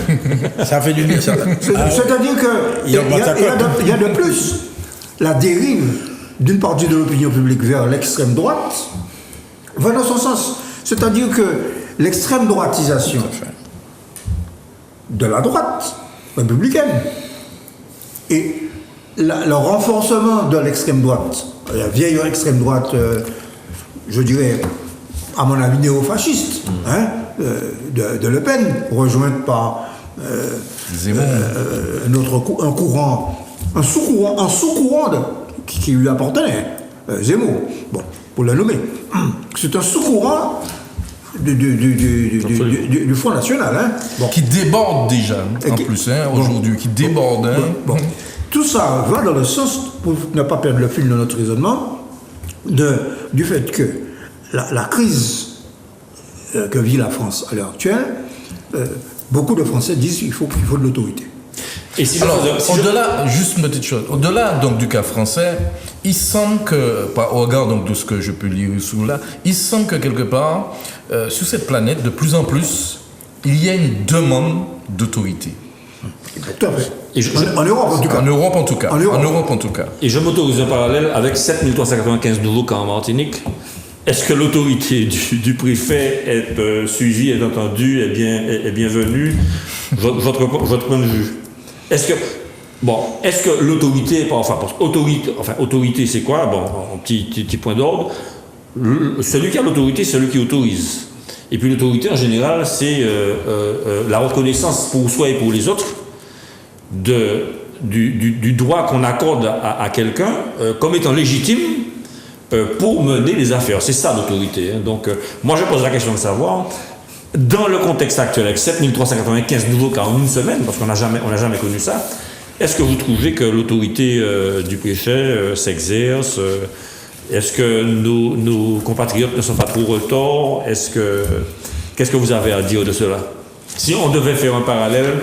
Ça fait du bien. C'est-à-dire qu'il y a de plus la dérive d'une partie de l'opinion publique vers l'extrême droite va dans son sens. C'est-à-dire que l'extrême droitisation de la droite républicaine et le renforcement de l'extrême droite, la vieille extrême droite, je dirais, à mon avis, néofasciste, de Le Pen, rejointe par un sous-courant qui lui appartenait, Zemmour, bon, pour le nommer. C'est un sous-courant du Front National. Bon. Qui déborde déjà, aujourd'hui, qui déborde. Bon. Tout ça va dans le sens, pour ne pas perdre le fil de notre raisonnement, du fait que la crise que vit la France à l'heure actuelle, beaucoup de Français disent qu'il faut de l'autorité. Et au-delà, juste une petite chose, au-delà donc du cas français, il semble que, au regard donc de ce que je peux lire sous là, il semble que quelque part, sur cette planète, de plus en plus, il y a une demande d'autorité. Tout à fait. En Europe en tout cas. En Europe en tout cas. Et je m'autorise un parallèle avec 7395 nouveaux cas en Martinique. Est-ce que l'autorité du préfet est suivie, est entendue, est bienvenue? Votre point de vue. Est-ce que l'autorité, autorité c'est quoi? Bon, un petit point d'ordre. Celui qui a l'autorité, c'est celui qui autorise. Et puis l'autorité en général, c'est la reconnaissance pour soi et pour les autres du droit qu'on accorde à quelqu'un comme étant légitime pour mener les affaires. C'est ça l'autorité. Donc moi je pose la question de savoir, dans le contexte actuel, avec 7395 nouveaux cas en une semaine, parce qu'on n'a jamais connu ça, est-ce que vous trouvez que l'autorité du préfet s'exerce? Est-ce que nos compatriotes ne sont pas trop retors? Qu'est-ce que vous avez à dire de cela? Si on devait faire un parallèle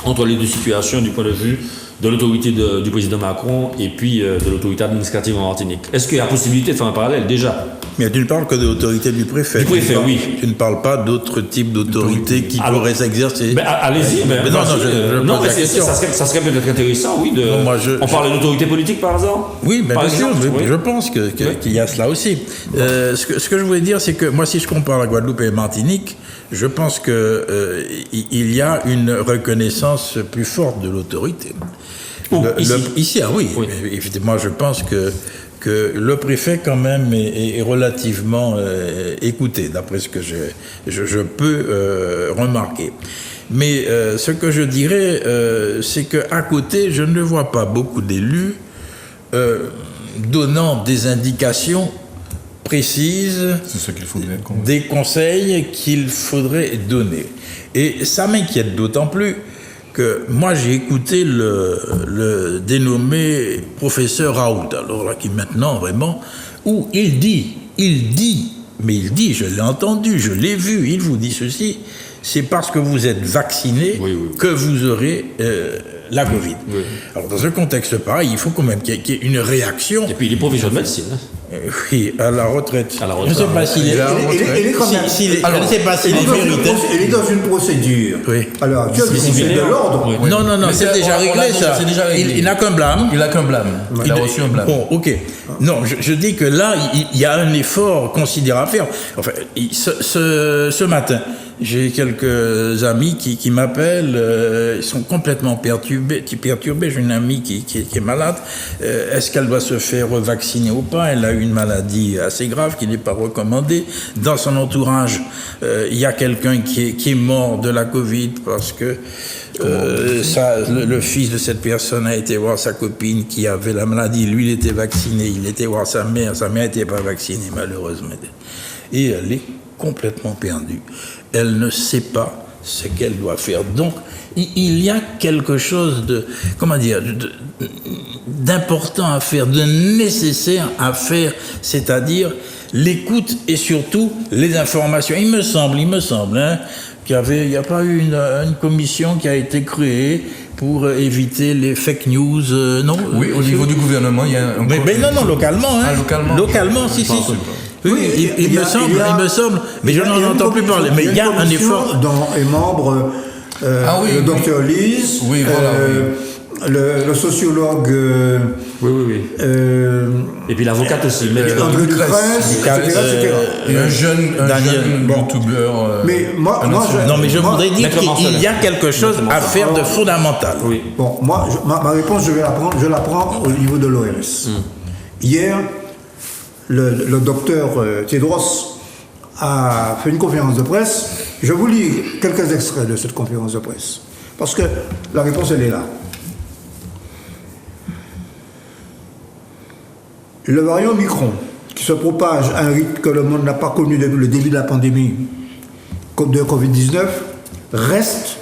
entre les deux situations du point de vue de l'autorité du président Macron et puis de l'autorité administrative en Martinique, est-ce qu'il y a possibilité de faire un parallèle déjà? Mais tu ne parles que de l'autorité du préfet. Du préfet, oui. Tu ne parles pas d'autres types d'autorités qui pourraient s'exercer. Allez-y. Non, mais ça serait peut-être intéressant, oui. On parle de l'autorité politique, par exemple? Oui, mais bien sûr, je pense qu'il y a cela aussi. Ce que je voulais dire, c'est que moi, si je compare la Guadeloupe et la Martinique, je pense qu'il y a une reconnaissance plus forte de l'autorité. Ici, oui. Évidemment, je pense que le préfet, quand même, est relativement écouté, d'après ce que je peux remarquer. Mais ce que je dirais, c'est qu'à côté, je ne vois pas beaucoup d'élus donnant des indications précises, des conseils qu'il faudrait donner. Et ça m'inquiète d'autant plus que moi j'ai écouté le dénommé professeur Raoult, alors là qui maintenant vraiment, où il dit, je l'ai entendu, je l'ai vu, il vous dit ceci, c'est parce que vous êtes vacciné que vous aurez la Covid. Oui. Alors dans un contexte pareil, il faut quand même qu'il y ait une réaction. Et puis il est professeur de médecine. Oui, à la retraite. Je ne sais pas s'il est mérité. Il est dans une procédure. Oui. Alors, c'est de l'ordre. Oui. Non, c'est déjà réglé ça. Il n'a qu'un blâme. Il a qu'un blâme. Il a reçu un blâme. Bon, ok. Non, je dis que là, il y a un effort considérable à faire. Enfin, ce matin, j'ai quelques amis qui m'appellent, ils sont complètement perturbés. J'ai une amie qui est malade. Est-ce qu'elle doit se faire vacciner ou pas? Elle a une maladie assez grave qui n'est pas recommandée. Dans son entourage, il y a quelqu'un qui est mort de la Covid parce que le fils de cette personne a été voir sa copine qui avait la maladie. Lui, il était vacciné. Il était voir sa mère n'était pas vaccinée, malheureusement. Et elle est complètement perdue. Elle ne sait pas ce qu'elle doit faire. Donc, il y a quelque chose d'important à faire, de nécessaire à faire, c'est-à-dire l'écoute et surtout les informations. Il me semble, qu'il n'y a pas eu une commission qui a été créée pour éviter les fake news, non? Oui, au niveau du gouvernement, il y a un... Mais non, localement. Localement, si. Oui, il me semble, mais je n'en entends plus parler. Mais il y a un effort. Dont est membre le docteur Lise, le sociologue. Oui. Et puis l'avocate aussi. André Lucrèce, etc. Et un jeune youtubeur. Mais je voudrais dire qu'il y a quelque chose à faire de fondamental. Oui. Bon, moi, ma réponse, je la prends au niveau de l'OMS. Hier, le docteur Tedros a fait une conférence de presse. Je vous lis quelques extraits de cette conférence de presse. Parce que la réponse, elle est là. Le variant Omicron, qui se propage à un rythme que le monde n'a pas connu depuis le début de la pandémie de Covid-19, reste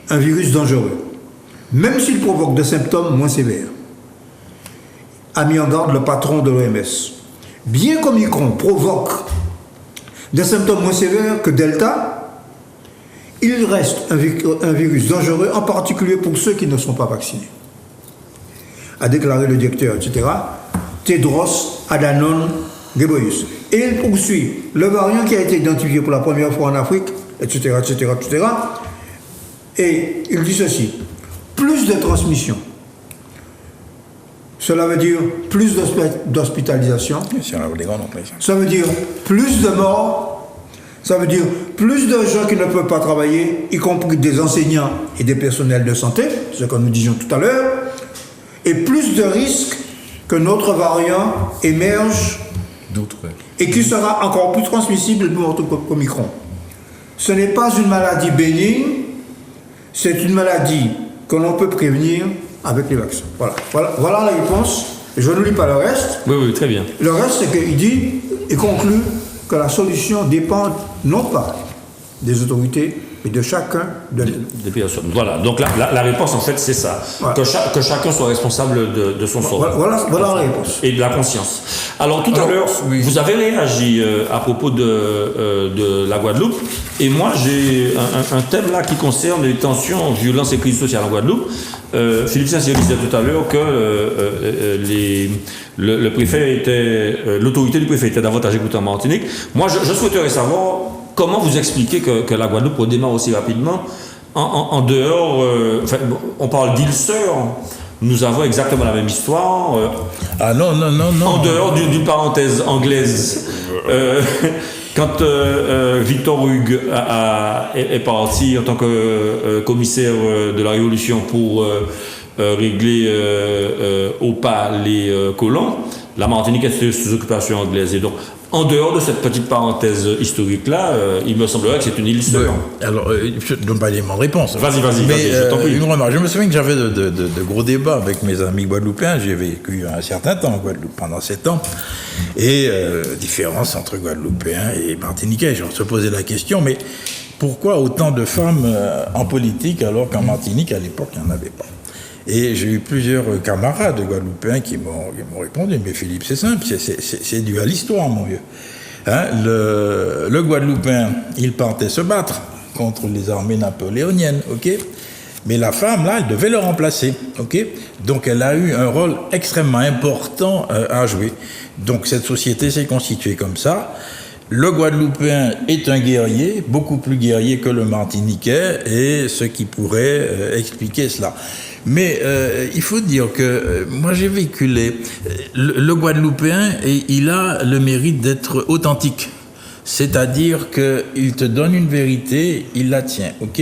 un virus dangereux, même s'il provoque des symptômes moins sévères. A mis en garde le patron de l'OMS. Bien qu'Omicron provoque des symptômes moins sévères que Delta, il reste un virus dangereux, en particulier pour ceux qui ne sont pas vaccinés, a déclaré le directeur, etc., Tedros Adhanom Ghebreyesus. Et il poursuit. Le variant qui a été identifié pour la première fois en Afrique, etc., etc., etc., et il dit ceci. Plus de transmission. Cela veut dire plus d'hospitalisation. Ça veut dire plus de morts. Ça veut dire plus de gens qui ne peuvent pas travailler, y compris des enseignants et des personnels de santé, ce que nous disions tout à l'heure, et plus de risques que notre variant émerge et qui sera encore plus transmissible pour notre Omicron. Ce n'est pas une maladie bénigne, c'est une maladie que l'on peut prévenir avec les vaccins. Voilà la réponse. Je ne lis pas le reste. Oui, très bien. Le reste, c'est qu'il conclut que la solution dépend non pas des autorités, mais de chacun des personnes. Voilà, donc la réponse en fait c'est ça, voilà. que chacun soit responsable de son sort. Voilà la réponse. Et de la conscience. Alors tout à l'heure, vous avez réagi à propos de la Guadeloupe, et moi j'ai un thème là qui concerne les tensions, violences et crises sociales en Guadeloupe. Philippe Saint-Cyr disait tout à l'heure que le préfet était, l'autorité du préfet était davantage écoutée en Martinique. Moi je souhaiterais savoir comment vous expliquez que la Guadeloupe redémarre aussi rapidement en dehors, on parle d'île sœur, nous avons exactement la même histoire. Non. En dehors d'une parenthèse anglaise. Quand Victor Hugues est parti en tant que commissaire de la Révolution pour régler au pas les colons, la Martinique était sous occupation anglaise. Et donc, en dehors de cette petite parenthèse historique-là, il me semblerait que c'est une île sœur. Alors, je ne donne pas l'élément de réponse. Vas-y, je t'en prie. Une remarque. Je me souviens que j'avais de gros débats avec mes amis guadeloupéens. J'ai vécu un certain temps en Guadeloupe, pendant 7 ans. Et différence entre Guadeloupéens et Martiniquais. On se posait la question, mais pourquoi autant de femmes en politique alors qu'en Martinique, à l'époque, il n'y en avait pas? Et j'ai eu plusieurs camarades guadeloupéens qui m'ont répondu, mais Philippe, c'est simple, c'est dû à l'histoire, mon vieux. Hein, le Guadeloupéen, il partait se battre contre les armées napoléoniennes, ok? Mais la femme, là, elle devait le remplacer, ok? Donc elle a eu un rôle extrêmement important à jouer. Donc cette société s'est constituée comme ça. Le Guadeloupéen est un guerrier, beaucoup plus guerrier que le Martiniquais, et ce qui pourrait expliquer cela. Mais il faut dire que moi j'ai vécu le Guadeloupéen, et il a le mérite d'être authentique. C'est-à-dire qu'il te donne une vérité, il la tient, ok?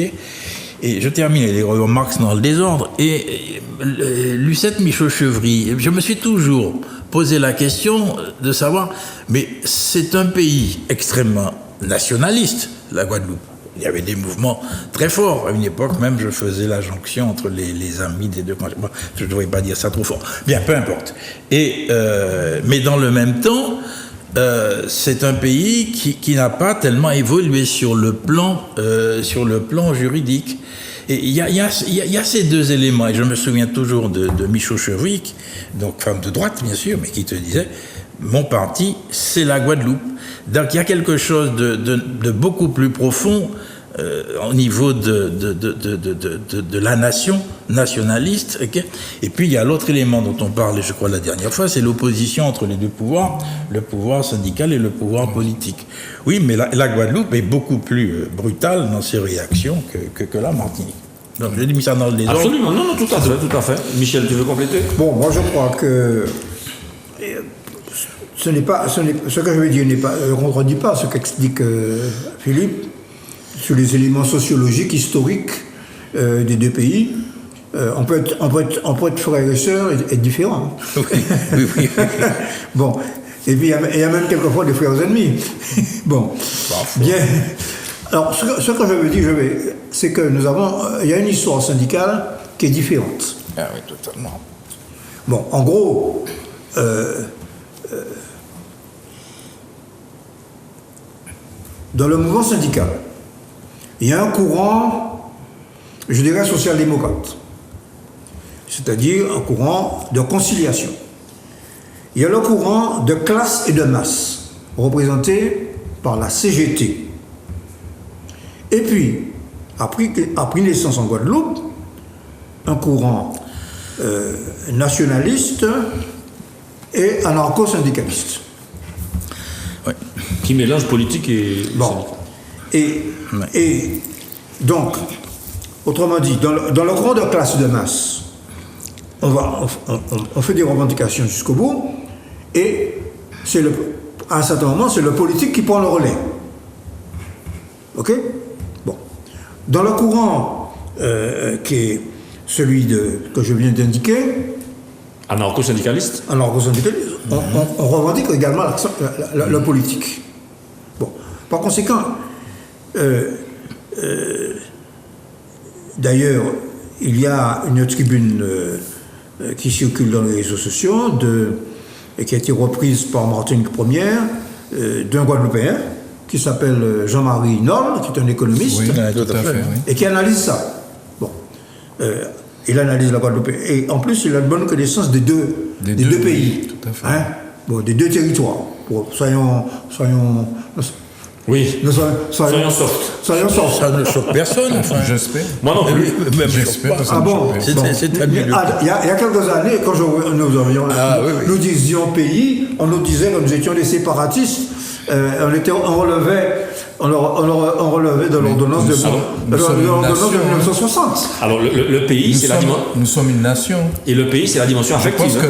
Et je termine les remarques dans le désordre. Et Lucette Michaud-Chevry, je me suis toujours posé la question de savoir, mais c'est un pays extrêmement nationaliste, la Guadeloupe. Il y avait des mouvements très forts. À une époque, même, je faisais la jonction entre les amis des deux camps. Je ne devrais pas dire ça trop fort. Bien, peu importe. Mais dans le même temps, c'est un pays qui n'a pas tellement évolué sur le plan juridique. Et il y a ces deux éléments. Et je me souviens toujours de Michaud-Chevry, donc femme de droite, bien sûr, mais qui te disait « Mon parti, c'est la Guadeloupe ». Donc il y a quelque chose de beaucoup plus profond au niveau de la nation nationaliste. Okay. Et puis il y a l'autre élément dont on parlait, je crois, la dernière fois, c'est l'opposition entre les deux pouvoirs, le pouvoir syndical et le pouvoir politique. Oui, mais la Guadeloupe est beaucoup plus brutale dans ses réactions que la Martinique. Donc, j'ai mis ça dans les ordres. Absolument, non, tout à fait. Michel, tu veux compléter? Bon, moi je crois que ce que je veux dire ne contredit pas ce qu'explique Philippe sur les éléments sociologiques, historiques des deux pays. On peut être frères et sœurs et être différents. Oui. Bon, et puis il y a même quelquefois des frères ennemis. Bon, bien. Alors, ce que je veux dire, c'est que il y a une histoire syndicale qui est différente. Ah oui, totalement. Bon, en gros, dans le mouvement syndical, il y a un courant, je dirais, social-démocrate, c'est-à-dire un courant de conciliation. Il y a le courant de classe et de masse, représenté par la CGT. Et puis, a pris naissance en Guadeloupe, un courant nationaliste et anarcho-syndicaliste. Oui. Qui mélange politique et... Bon. Et donc, autrement dit, dans le courant de classe de masse, on fait des revendications jusqu'au bout, et à un certain moment, c'est le politique qui prend le relais. OK? Bon. Dans le courant qui est celui que je viens d'indiquer, Anarcho-syndicaliste, on revendique également le politique. Bon. Par conséquent, d'ailleurs, il y a une tribune qui circule dans les réseaux sociaux et qui a été reprise par Martinique Première d'un Guadeloupéen qui s'appelle Jean-Marie Noll, qui est un économiste, Oui, tout à fait, oui. et qui analyse ça. Bon. Il analyse la Guadeloupe. Et en plus, il a une bonne connaissance des deux pays. Tout à fait. Hein? Bon, des deux territoires. Bon, soyons oui. Soyons soft. Ça ne choque personne. Enfin. J'espère. Moi non plus. Même J'espère que ça Ah ne bon, choque personne. bon. C'est Il y a quelques années, quand nous disions pays, on nous disait que nous étions des séparatistes. On relevait de l'ordonnance de 1960. Alors le pays, c'est la dimension. Nous sommes une nation. Et le pays, c'est la dimension Je pense affective. que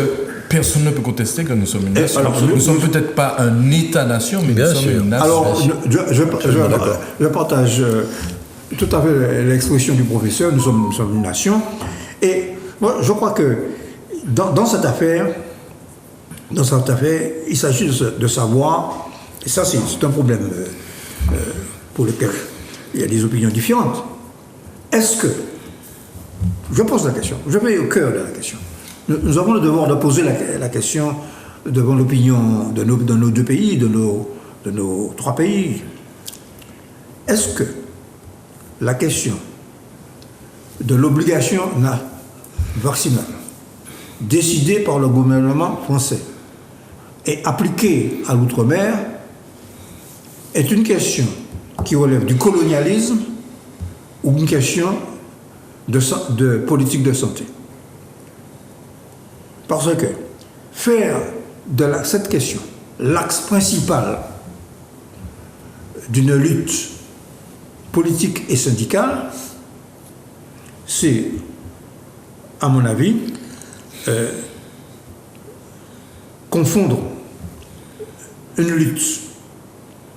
personne ne peut contester que nous sommes une nation. alors, Nous ne sommes peut-être pas un État-nation, mais Bien nous sommes sûr. une nation. Alors, je partage tout à fait l'expression du professeur, nous sommes une nation. Et moi, je crois que dans cette affaire, il s'agit de savoir, et ça c'est un problème pour lequel il y a des opinions différentes. Est-ce que, je pose la question, je vais au cœur de la question. Nous avons le devoir de poser la question devant l'opinion de nos deux pays, de nos trois pays. Est-ce que la question de l'obligation vaccinale décidée par le gouvernement français et appliquée à l'outre-mer est une question qui relève du colonialisme ou une question de politique de santé? Parce que faire de cette question l'axe principal d'une lutte politique et syndicale, c'est, à mon avis, confondre une lutte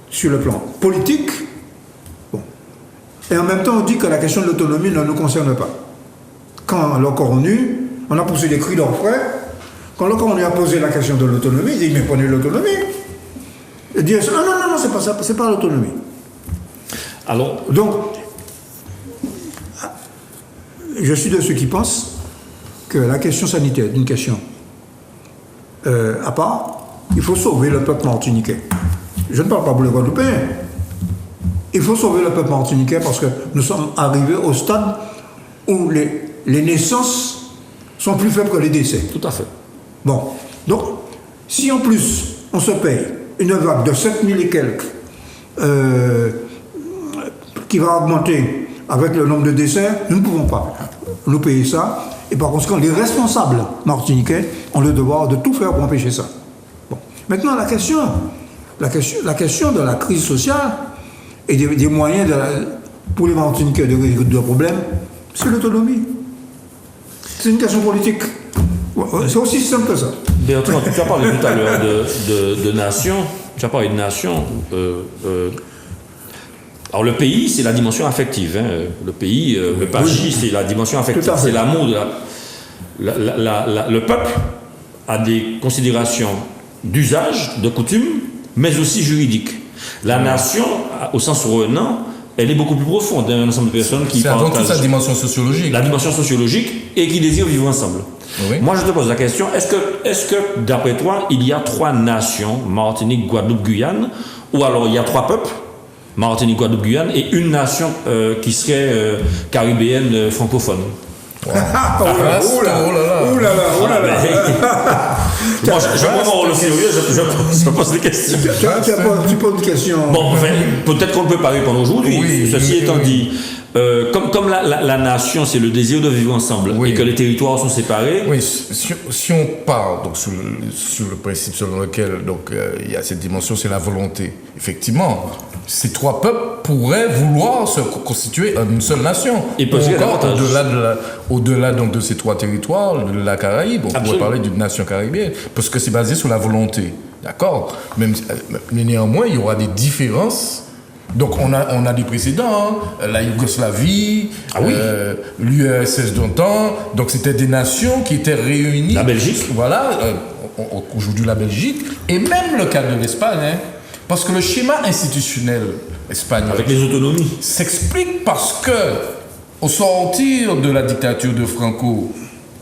sur le plan politique, et en même temps on dit que la question de l'autonomie ne nous concerne pas. Quand le corps ONU, on a poussé des cris d'orfraie. Quand le corps ONU a posé la question de l'autonomie, il dit mais prenez l'autonomie. Il dit non, c'est pas ça, c'est pas l'autonomie. Alors, donc, je suis de ceux qui pensent que la question sanitaire est une question à part. Il faut sauver le peuple martiniquais. Je ne parle pas pour les Guadeloupéens. Il faut sauver le peuple martiniquais parce que nous sommes arrivés au stade où les naissances sont plus faibles que les décès. tout à fait. Bon, donc, si en plus on se paye une vague de 7000 et quelques qui va augmenter avec le nombre de décès, nous ne pouvons pas nous payer ça. Et par conséquent, les responsables martiniquais ont le devoir de tout faire pour empêcher ça. Bon. Maintenant, la question de la crise sociale et des moyens pour les Martiniquais de résoudre le problème, C'est l'autonomie. C'est une question politique. C'est aussi simple que ça. Bertrand, tu as parlé tout à l'heure de nation. Tu as parlé de nation. Alors le pays, c'est la dimension affective. Hein. Le pays, le pays, c'est la dimension affective. C'est l'amour de le peuple a des considérations d'usage, de coutume, mais aussi juridiques. La nation, au sens revenant, elle est beaucoup plus profonde d'un ensemble de personnes qui partagent... C'est avant tout sa dimension sociologique. La dimension sociologique et qui désirent vivre ensemble. Oui. Moi, je te pose la question, est-ce que d'après toi, il y a 3 nations, Martinique, Guadeloupe, Guyane, ou alors il y a 3 peuples, Martinique, Guadeloupe, Guyane, et une nation qui serait caribéenne francophone? Wow. Oh là là. Moi, je prends le sérieux, je pose des questions. Tu poses une question. Bon, enfin, peut-être qu'on ne peut pas répondre aujourd'hui. Oui, ceci étant dit, comme la nation, c'est le désir de vivre ensemble et que les territoires sont séparés. Oui, si on part donc, sur le principe selon lequel il y a cette dimension, c'est la volonté. Effectivement, ces 3 peuples pourraient vouloir se constituer une seule nation. Et peut-être au-delà donc, de ces 3 territoires, de la Caraïbe, on pourrait parler d'une nation caribéenne, parce que c'est basé sur la volonté. D'accord ? Mais néanmoins, il y aura des différences. Donc on a des précédents, hein, la Yougoslavie, l'URSS d'antan, donc c'était des nations qui étaient réunies. La Belgique. Voilà, aujourd'hui la Belgique, et même le cas de l'Espagne, hein, parce que le schéma institutionnel espagnol... Avec les autonomies. ...s'explique parce que, au sortir de la dictature de Franco,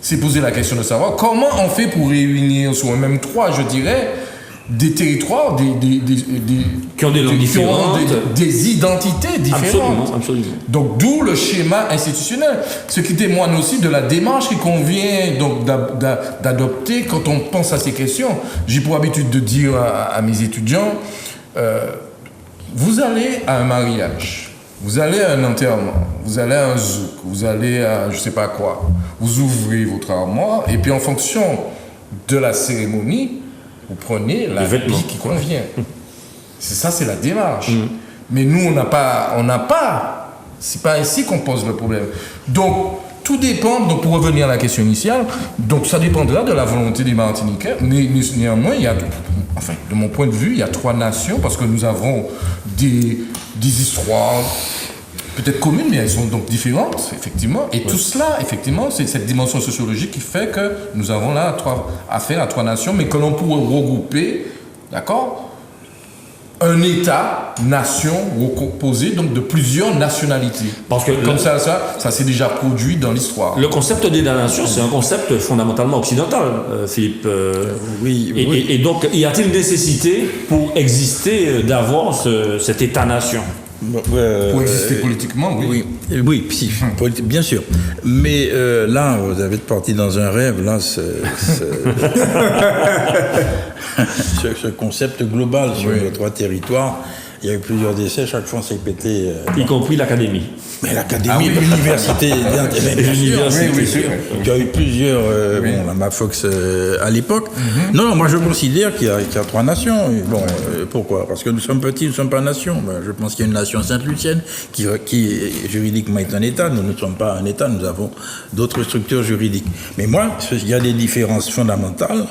s'est posé la question de savoir comment on fait pour réunir sur un même toit, je dirais, des territoires, qui ont des langues différentes, des identités différentes. Absolument. Donc d'où le schéma institutionnel, ce qui témoigne aussi de la démarche qu'il convient donc d'adopter quand on pense à ces questions. J'ai pour habitude de dire à mes étudiants, vous allez à un mariage, vous allez à un enterrement, vous allez à un zouk, vous allez à je sais pas quoi, vous ouvrez votre armoire et puis en fonction de la cérémonie, vous prenez l'habit qui convient. C'est la démarche. Mais nous, on n'a pas, c'est pas ici qu'on pose le problème. Donc, tout dépend, donc pour revenir à la question initiale, donc ça dépendra de la volonté des Martiniquais, mais néanmoins, il y a, enfin, de mon point de vue, il y a 3 nations, parce que nous avons des histoires peut-être communes, mais elles sont donc différentes, effectivement. Et tout cela, effectivement, c'est cette dimension sociologique qui fait que nous avons là affaire à 3 nations, mais que l'on pourrait regrouper, d'accord, un État-nation composé donc de plusieurs nationalités. Parce que comme ça s'est déjà produit dans l'histoire. Le concept d'État-nation, c'est un concept fondamentalement occidental, Philippe. Oui. Et donc, y a-t-il nécessité pour exister d'avoir cet État-nation? Pour exister politiquement, oui. Oui, bien sûr. Mais là, vous avez parti dans un rêve, là, ce concept global sur les 3 territoires. Il y a eu plusieurs décès, chaque fois on s'est pété. Y compris l'académie. Mais l'académie, l'université, il y a eu plusieurs, la Mafox à l'époque. Non, moi je considère qu'il y a 3 nations. Bon, pourquoi ? Parce que nous sommes petits, nous ne sommes pas nation. Je pense qu'il y a une nation Sainte-Lucienne qui juridiquement est un État. Nous ne sommes pas un État, nous avons d'autres structures juridiques. Mais moi, il y a des différences fondamentales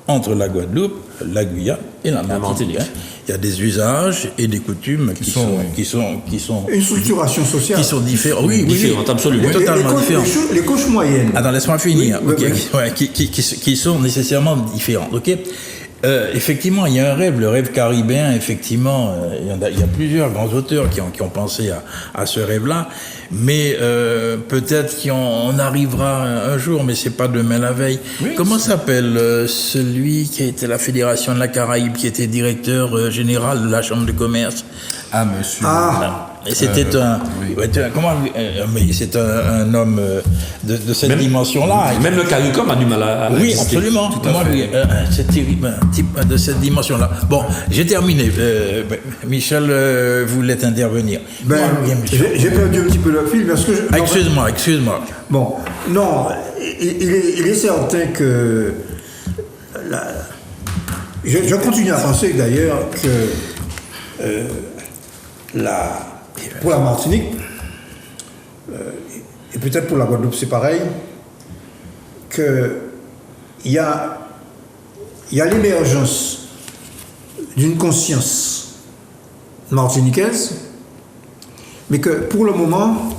entre la Guadeloupe, la Guyane et la Martinique. Il y a des usages et des coutumes qui sont une structuration sociale qui sont différentes. Oui, différentes, absolument. Totalement différentes. Les couches moyennes. Attends, laisse-moi finir. Qui sont nécessairement différentes. Ok. Effectivement, il y a un rêve, le rêve caribéen. Effectivement, il y a plusieurs grands auteurs qui ont pensé à ce rêve-là. Mais peut-être qu'on arrivera un jour, mais c'est pas demain la veille. Oui, comment s'appelle celui qui a été la Fédération de la Caraïbe, qui était directeur général de la Chambre de commerce? Ah, monsieur. Et c'était c'est un homme de cette dimension-là. Même le CARICOM a du mal à oui, absolument. C'est terrible, un type de cette dimension-là. Bon, j'ai terminé. Michel voulait intervenir. J'ai perdu un petit peu le fil parce que... Excuse-moi. Bon, non, il est certain que... Je continue à penser d'ailleurs que... pour la Martinique, et peut-être pour la Guadeloupe c'est pareil, qu'il y a l'émergence d'une conscience martiniquaise, mais que pour le moment,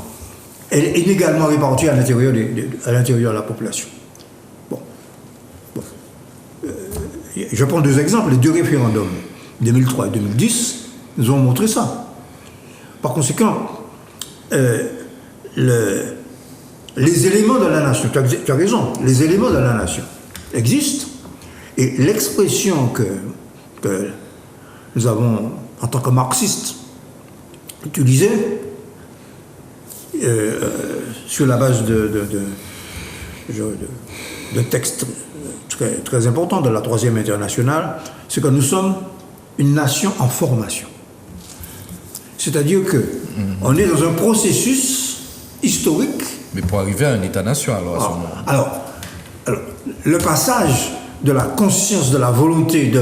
elle est inégalement répartie à l'intérieur de la population. Je prends deux exemples, les deux référendums, 2003 et 2010, nous ont montré ça. Par conséquent, les éléments de la nation, tu as raison, les éléments de la nation existent, et l'expression que nous avons, en tant que marxistes, utilisée sur la base de textes très importants de la Troisième Internationale, c'est que nous sommes une nation en formation. C'est-à-dire qu'on est dans un processus historique. Mais pour arriver à un État-nation, alors, à ce moment. Alors, le passage de la conscience, de la volonté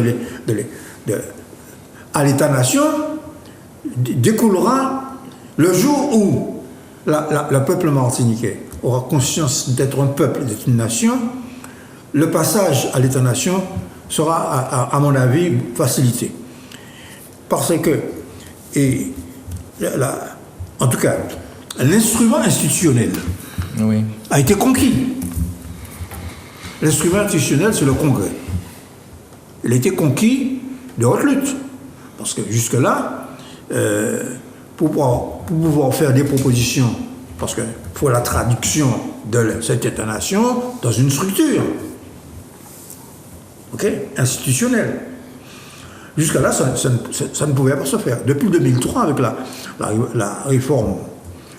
à l'État-nation découlera le jour où le peuple martiniquais aura conscience d'être un peuple, d'être une nation. Le passage à l'État-nation sera, à mon avis, facilité. Parce que, en tout cas, l'instrument institutionnel a été conquis. L'instrument institutionnel, c'est le Congrès. Il a été conquis de haute lutte. Parce que jusque-là, pour pouvoir faire des propositions, parce qu'il faut la traduction de cette État-nation dans une structure institutionnelle. Jusqu'à-là, ça ne pouvait pas se faire. Depuis 2003, avec la réforme,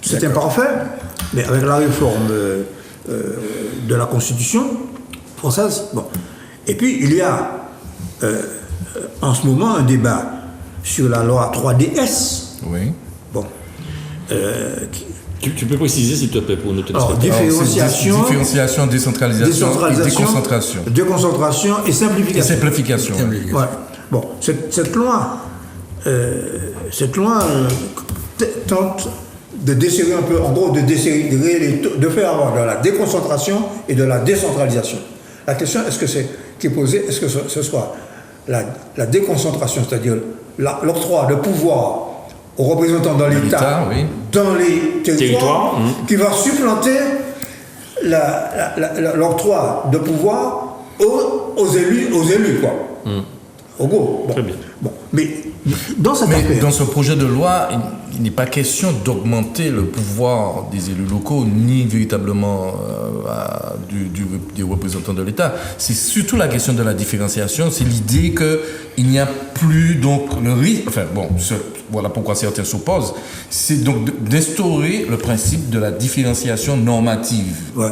c'est imparfait, mais avec la réforme de la Constitution française. Bon. Et puis, il y a en ce moment un débat sur la loi 3DS. Oui. Bon. Tu peux préciser, s'il te plaît, pour nous Alors, différenciation, décentralisation et déconcentration. Déconcentration et simplification. Et simplification. Ouais. Bon, cette loi tente de desserrer un peu, en gros, de faire avoir de la déconcentration et de la décentralisation. La question qui est posée, est-ce que ce soit la déconcentration, c'est-à-dire l'octroi de pouvoir aux représentants dans l'État, dans les territoires, qui va supplanter l'octroi de pouvoir aux élus, quoi. Au gros. Bon. Très bien. Bon. Mais dans ce projet de loi, il n'est pas question d'augmenter le pouvoir des élus locaux, ni véritablement des représentants de l'État. C'est surtout la question de la différenciation. C'est l'idée qu'il n'y a plus donc le risque. Enfin bon, voilà pourquoi certains s'opposent. C'est donc d'instaurer le principe de la différenciation normative. Ouais.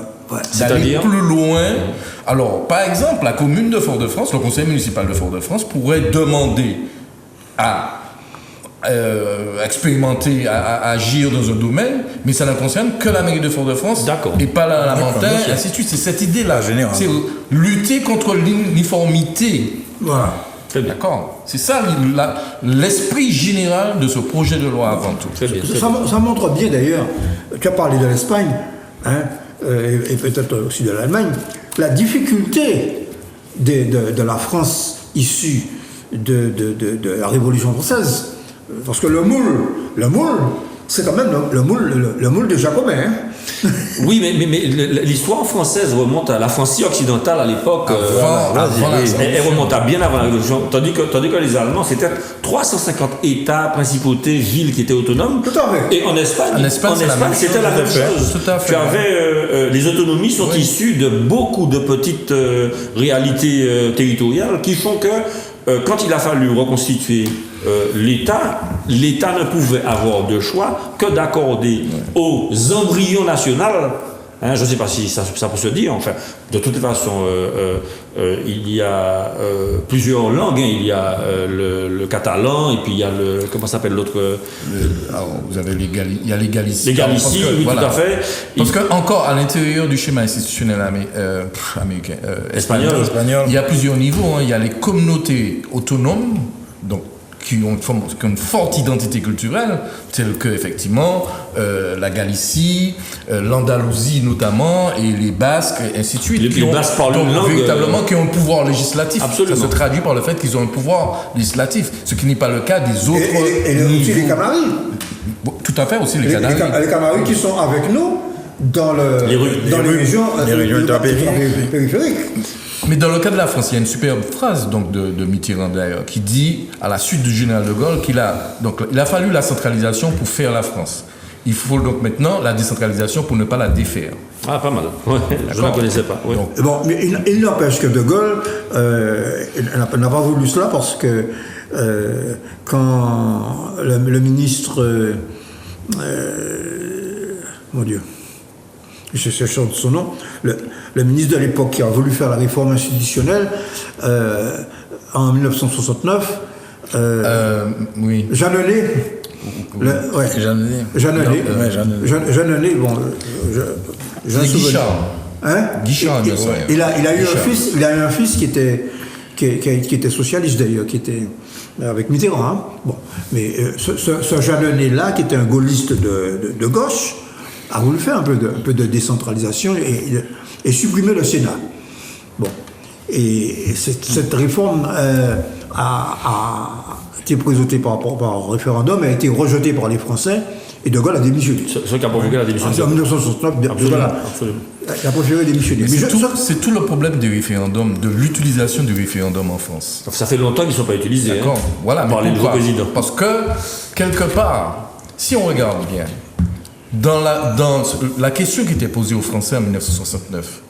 D'aller plus loin. Alors, par exemple, la commune de Fort-de-France, le conseil municipal de Fort-de-France pourrait demander à expérimenter, à agir dans un domaine, mais ça ne concerne que la mairie de Fort-de-France et pas la montagne, ainsi de suite. C'est cette idée-là. C'est lutter contre l'uniformité. Voilà. D'accord. C'est ça l'esprit général de ce projet de loi avant tout. Très bien. Ça montre bien d'ailleurs, tu as parlé de l'Espagne, et peut-être aussi de l'Allemagne, la difficulté de la France issue de la Révolution française. Parce que le moule, c'est quand même le moule de Jacobin. Oui, mais l'histoire française remonte à la Francie occidentale à l'époque. Elle remonte à bien avant la Révolution. Tandis que les Allemands, c'était 350 États, principautés, villes qui étaient autonomes. Tout à fait. Et en Espagne c'était la même chose. Tout à fait. Tu avais, les autonomies sont issues de beaucoup de petites réalités territoriales qui font que quand il a fallu reconstituer l'État ne pouvait avoir de choix que d'accorder aux embryons nationaux, je ne sais pas si ça peut se dire, enfin, de toute façon, il y a plusieurs langues, il y a le catalan, et puis il y a comment s'appelle l'autre vous avez il y a les Galicies. Les Galicies, oui, voilà. Tout à fait. Parce qu'encore, à l'intérieur du schéma institutionnel espagnol, il y a plusieurs niveaux. Il y a les communautés autonomes, donc qui ont une forte identité culturelle, telles que effectivement la Galicie, l'Andalousie notamment, et les Basques, et ainsi de suite. Les Basques parlent une langue véritablement qui ont un pouvoir législatif. Absolument. Ça se traduit par le fait qu'ils ont un pouvoir législatif, ce qui n'est pas le cas des autres. Et aussi les Canaries. Tout à fait, aussi les Canaries. Les Canaries qui sont avec nous dans les régions périphériques. Mais dans le cas de la France, il y a une superbe phrase donc, de Mitterrand d'ailleurs, qui dit, à la suite du général de Gaulle, qu'il a fallu la centralisation pour faire la France. Il faut donc maintenant la décentralisation pour ne pas la défaire. Ah, pas mal. Ouais, je ne la connaissais pas. Ouais. Bon, mais il n'empêche que de Gaulle n'a pas voulu cela parce que quand le ministre... mon Dieu, je cherche son nom, le ministre de l'époque qui a voulu faire la réforme institutionnelle en 1969, oui. Jeanneney. Jeanneney, bon, j'ai un souvenir. Guichard, bien sûr. Il a eu un fils qui était socialiste d'ailleurs, qui était avec Mitterrand. Hein. Bon, mais ce Jeanneney-là, qui était un gaulliste de gauche, a voulu faire un peu de décentralisation et supprimer le Sénat. Bon, et cette réforme a été présentée par référendum, a été rejetée par les Français, et De Gaulle a démissionné. Ce qui a provoqué la démission. En 1969, De Gaulle a préféré démissionner. C'est tout le problème du référendum, de l'utilisation du référendum en France. Ça fait longtemps qu'ils ne sont pas utilisés. D'accord, voilà. Par les nouveaux présidents. Parce que, quelque part, si on regarde bien, dans la question qui était posée aux Français en 1969,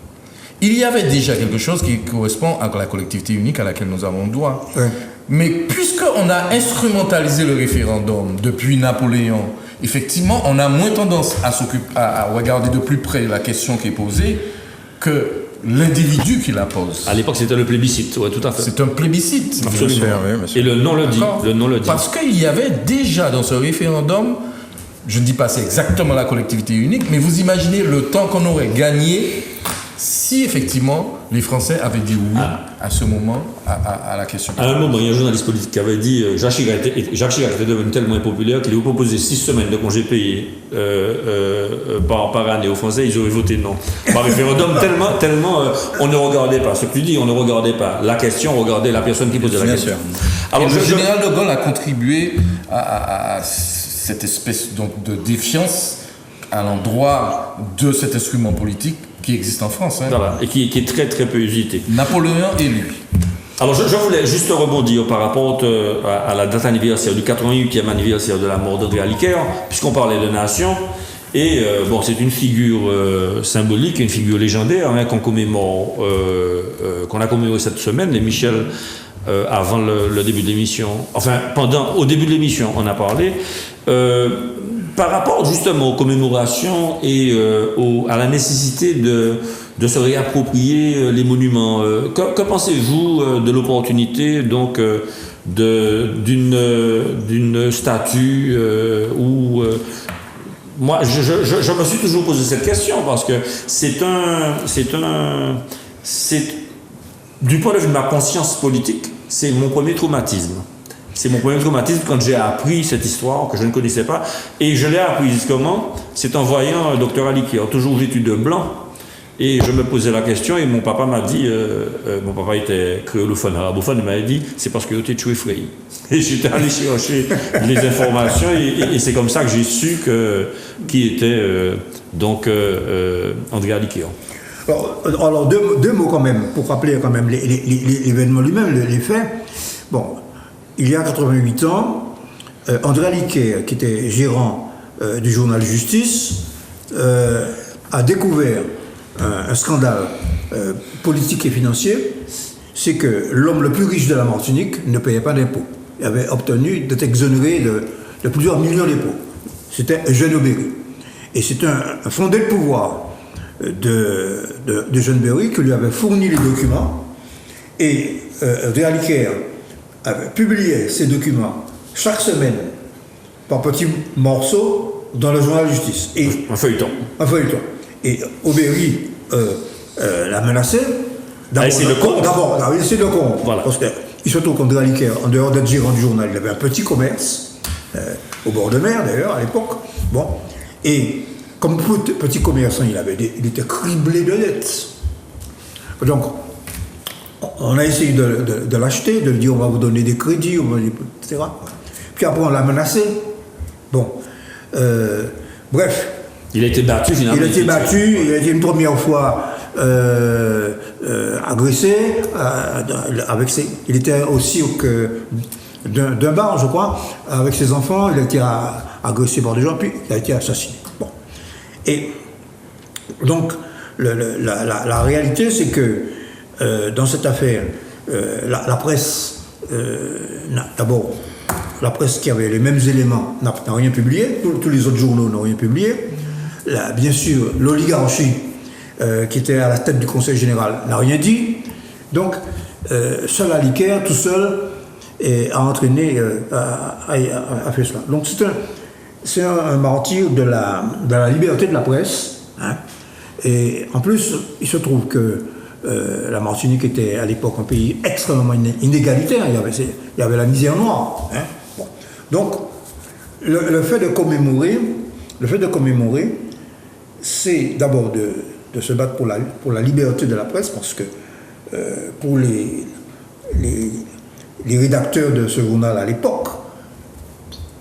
il y avait déjà quelque chose qui correspond à la collectivité unique à laquelle nous avons droit. Ouais. Mais puisqu'on a instrumentalisé le référendum depuis Napoléon, effectivement, on a moins tendance à regarder de plus près la question qui est posée que l'individu qui la pose. À l'époque, c'était le plébiscite, ouais, tout à fait. C'est un plébiscite. Absolument. Et le nom le dit. Parce qu'il y avait déjà dans ce référendum, je ne dis pas c'est exactement la collectivité unique, mais vous imaginez le temps qu'on aurait gagné si effectivement les Français avaient dit oui à ce moment à la question. À un moment, il y a un journaliste politique qui avait dit Jacques Chirac était devenu tellement impopulaire qu'il lui proposait 6 semaines de congés payés par année aux Français, ils auraient voté non. Par référendum, tellement on ne regardait pas. Ce que tu dis, on ne regardait pas la question, on regardait la personne qui posait la question. Alors, le général de Gaulle a contribué à cette espèce donc, de défiance à l'endroit de cet instrument politique qui existe en France. Hein. Voilà, et qui est très très peu usité. Napoléon et lui. Alors je voulais juste rebondir par rapport à la date anniversaire du 88e anniversaire de la mort d'André Aliker, puisqu'on parlait de nation. Et bon, c'est une figure symbolique, une figure légendaire hein, qu'on a commémoré cette semaine. Et Michel, avant le début de l'émission, enfin au début de l'émission, on a parlé. Par rapport justement aux commémorations et à la nécessité de se réapproprier les monuments, que pensez-vous de l'opportunité donc d'une statue moi je me suis toujours posé cette question parce que c'est du point de vue de ma conscience politique, c'est mon premier traumatisme. C'est mon premier traumatisme quand j'ai appris cette histoire que je ne connaissais pas. Et je l'ai appris comment ? C'est en voyant Dr Aliker, toujours vêtu de blanc. Et je me posais la question et mon papa m'a dit, mon papa était créolophone, arabophone, il m'avait dit, c'est parce que tu es effrayé. Et j'étais allé chercher les informations et c'est comme ça que j'ai su qui était André Aliker. Alors deux mots quand même, pour rappeler quand même l'événement lui-même, les faits. Bon. Il y a 88 ans, André Aliker, qui était gérant du journal Justice, a découvert un scandale politique et financier. C'est que l'homme le plus riche de la Martinique ne payait pas d'impôts. Il avait obtenu d'être exonéré de plusieurs millions d'impôts. C'était Eugène Aubéry. Et c'est un fondé de pouvoir de Eugène Aubéry qui lui avait fourni les documents. Et André Aliker avait publié ces documents chaque semaine par petits morceaux dans le journal Justice. Et un feuilleton. Et Aubéry l'a menacé d'abord il essaie de corrompre. Voilà. Parce il se trouve qu'André Aliquer, en dehors d'être gérant du journal, il avait un petit commerce, au bord de mer d'ailleurs, à l'époque. Bon. Et comme petit commerçant, il était criblé de dettes. Donc, on a essayé de l'acheter, de lui dire on va vous donner des crédits, etc. Puis après, on l'a menacé. Bon. Bref. Il a été battu finalement. Il a été une première fois agressé. Il était aussi d'un bar, je crois, avec ses enfants. Il a été agressé par des gens, puis il a été assassiné. Bon. Et donc, la réalité, c'est que dans cette affaire, la presse, d'abord, la presse qui avait les mêmes éléments n'a rien publié, tous les autres journaux n'ont rien publié. Bien sûr, l'oligarchie qui était à la tête du Conseil général n'a rien dit. Donc, seul Aliquer, tout seul, a entraîné, a fait cela. Donc, c'est un martyr de la liberté de la presse. Hein. Et en plus, il se trouve que la Martinique était à l'époque un pays extrêmement inégalitaire. Il y avait la misère noire. Hein. Bon. Donc, le fait de commémorer, c'est d'abord de se battre pour la liberté de la presse, parce que pour les rédacteurs de ce journal à l'époque,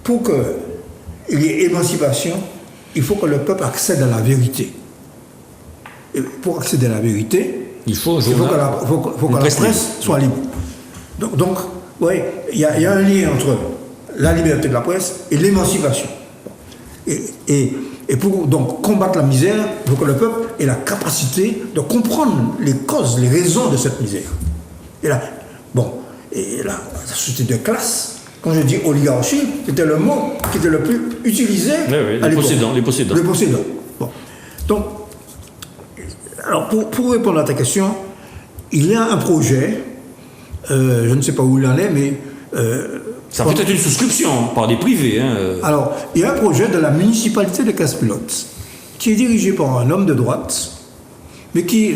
pour qu'il y ait émancipation, il faut que le peuple accède à la vérité. Et pour accéder à la vérité, il faut que la presse soit libre. Donc oui, il y a un lien entre la liberté de la presse et l'émancipation. Et pour donc combattre la misère, il faut que le peuple ait la capacité de comprendre les causes, les raisons de cette misère. Et la société de classe, quand je dis oligarchie, c'était le mot qui était le plus utilisé à l'époque. Les possédants. Bon. Donc, alors pour répondre à ta question, il y a un projet, je ne sais pas où il en est, mais... ça peut être une souscription par des privés. Hein. Alors, il y a un projet de la municipalité de Casse-Pilote qui est dirigé par un homme de droite, mais qui,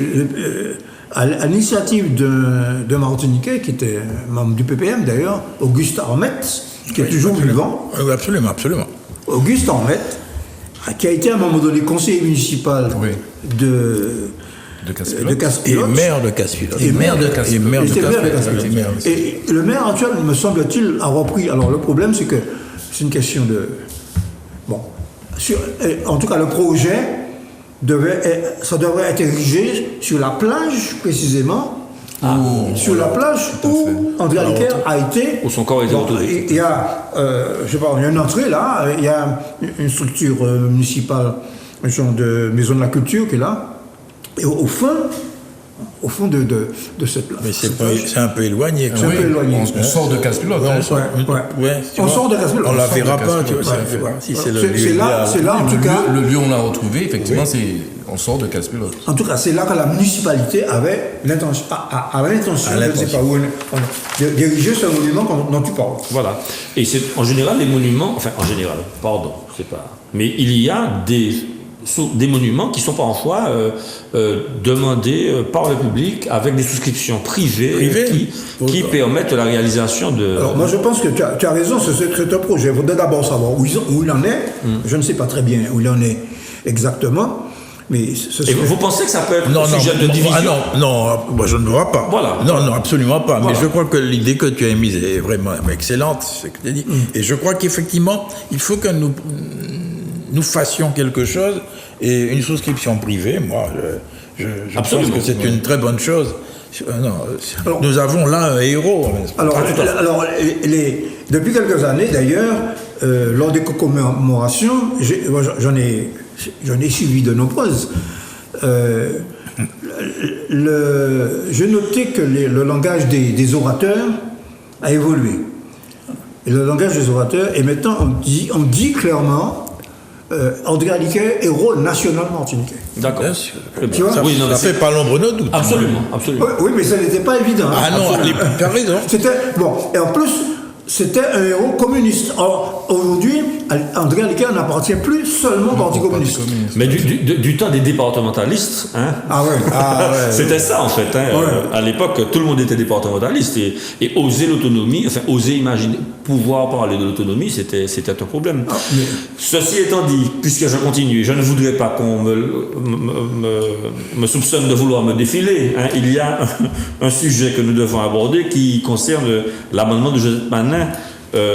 à l'initiative d'un Martiniquais, qui était membre du PPM d'ailleurs, Auguste Armet, qui est toujours vivant. Absolument. Auguste Armet, qui a été à un moment donné conseiller municipal de Casse-Pilote. Et maire de Casse-Pilote. Et le maire actuel, me semble-t-il, a repris. Alors le problème, c'est que c'est une question de... Bon. En tout cas, le projet, ça devrait être érigé sur la plage, précisément. Sur la plage où André Aliquer a été... Où son corps a été retrouvé. Il y a, je sais pas, il y a une entrée là, il y a une structure municipale, un genre de maison de la culture qui est là. Et au fond de cette place. Mais c'est un peu éloigné. C'est un peu éloigné. On sort de Casse-Pilote. On sort de Casse-Pilote. On ne la verra pas, tu vois. C'est là, en tout cas. Le lieu où on l'a retrouvé, effectivement, on sort de Casse-Pilote. En tout cas, c'est là que la municipalité avait l'intention, je ne sais pas où, de diriger ce monument dont tu parles. Voilà. Et c'est en général les monuments, mais il y a des monuments qui sont parfois demandés par le public avec des souscriptions privées qui permettent la réalisation de... Alors moi je pense que tu as raison, c'est un projet. Il faudrait d'abord savoir où il en est. Je ne sais pas très bien où il en est exactement. Mais et vous pensez que ça peut être un sujet de division? Non, moi je ne vois pas. Voilà. Non, absolument pas. Voilà. Mais je crois que l'idée que tu as émise est vraiment excellente, c'est ce que tu as dit. Et je crois qu'effectivement, il faut que nous fassions quelque chose, et une souscription privée, moi, je pense que c'est une très bonne chose. Alors, nous avons là un héros. Alors, depuis quelques années, d'ailleurs, lors des commémorations, j'en ai suivi de nombreuses. J'ai noté que le langage des orateurs a évolué. Et le langage des orateurs, et maintenant on dit clairement André Aliquer, héros national martiniquais. D'accord. Tu vois, ça fait pas l'ombre de doute. Absolument. Oui, mais ça n'était pas évident. Ah non, tu as raison. Bon, et en plus, c'était un héros communiste. Or, aujourd'hui, André Aliquet n'appartient plus seulement au Parti communiste. Mais du temps des départementalistes, hein, c'était ça en fait. Hein, à l'époque, tout le monde était départementaliste et oser l'autonomie, enfin oser imaginer, pouvoir parler de l'autonomie, c'était un problème. Ceci étant dit, puisque je continue, je ne voudrais pas qu'on me soupçonne de vouloir me défiler. Hein, il y a un sujet que nous devons aborder qui concerne l'amendement de Joseph Manin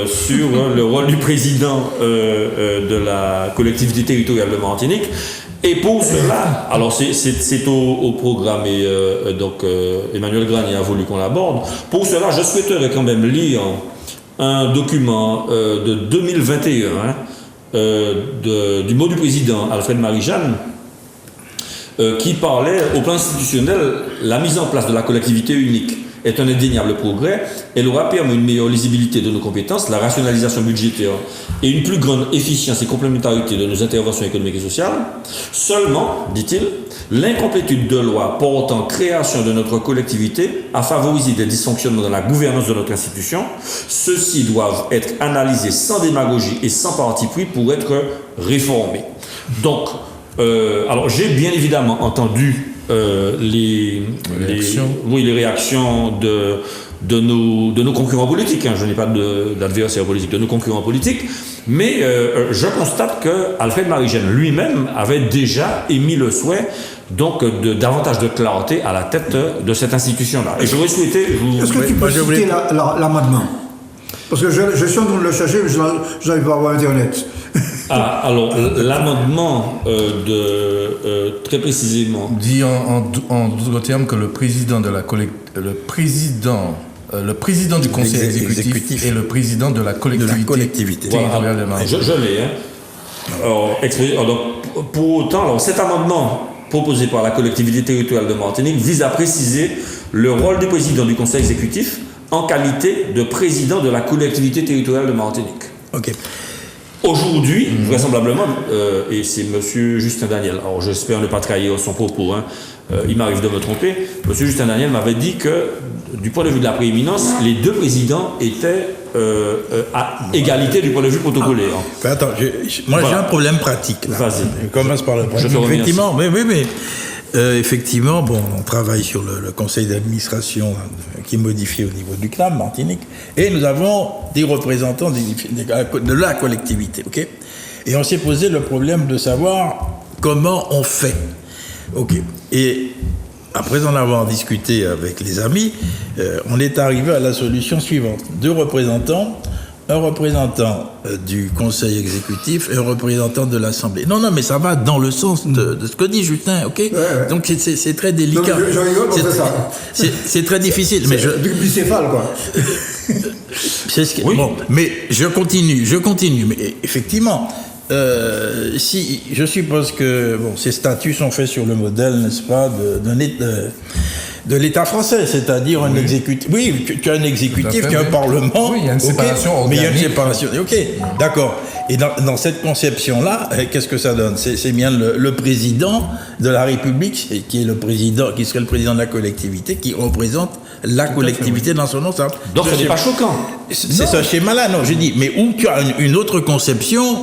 sur le rôle du président de la collectivité territoriale de Martinique. Et pour cela, alors c'est au programme et donc Emmanuel Granier a voulu qu'on l'aborde. Pour cela, je souhaiterais quand même lire un document de 2021 du mot du président Alfred Marie-Jeanne qui parlait au plan institutionnel la mise en place de la collectivité unique est un indéniable progrès. Elle aura permis une meilleure lisibilité de nos compétences, la rationalisation budgétaire et une plus grande efficience et complémentarité de nos interventions économiques et sociales. Seulement, dit-il, l'incomplétude de loi portant création de notre collectivité a favorisé des dysfonctionnements dans la gouvernance de notre institution. Ceux-ci doivent être analysés sans démagogie et sans parti pris pour être réformés. Donc, alors j'ai bien évidemment entendu les réactions de nos concurrents politiques. Hein. Je n'ai pas d'adversaire politique, de nos concurrents politiques. Mais je constate que Alfred Marie-Jeanne lui-même avait déjà émis le souhait donc de davantage de clarté à la tête de cette institution-là. Et j'aurais souhaité... Est-ce que tu peux citer l'amendement? Parce que je suis en train de le chercher, mais je n'arrive pas à avoir Internet. Alors, l'amendement très précisément... dit en d'autres termes que le président du conseil exécutif est le président de la collectivité territoriale de Martinique. Je l'ai. Hein. Alors, pour autant, cet amendement proposé par la collectivité territoriale de Martinique vise à préciser le rôle du président du conseil exécutif en qualité de président de la collectivité territoriale de Martinique. Ok. Aujourd'hui, vraisemblablement, et c'est M. Justin Daniel, alors j'espère ne pas trahir son propos, hein, il m'arrive de me tromper, M. Justin Daniel m'avait dit que, du point de vue de la prééminence, les deux présidents étaient à égalité du point de vue protocolaire. Attends, j'ai un problème pratique. Là. Vas-y. Je commence par le pratique. Effectivement, effectivement, bon, on travaille sur le conseil d'administration qui est modifié au niveau du CNAM, Martinique, et nous avons des représentants de la collectivité, ok? Et on s'est posé le problème de savoir comment on fait, ok? Et après en avoir discuté avec les amis, on est arrivé à la solution suivante. Deux représentants, un représentant du conseil exécutif et un représentant de l'Assemblée. Non, mais ça va dans le sens de ce que dit Justin, ok? Ouais. Donc c'est très délicat. Je rigole quand c'est ça. C'est très difficile. Mais du bicéphale, quoi. Oui. Bon, mais je continue. Mais effectivement, si je suppose que ces statuts sont faits sur le modèle, n'est-ce pas, de l'État français, c'est-à-dire un exécutif. Oui, tu as un exécutif, tu as un parlement. Oui, il y a une séparation organique. Mais il y a une séparation. Ok, d'accord. Et dans cette conception-là, qu'est-ce que ça donne? C'est bien le président de la République qui serait le président de la collectivité, qui représente la collectivité dans son ensemble. Donc ce n'est pas choquant. C'est ce schéma-là, non, je dis. Mais où tu as une autre conception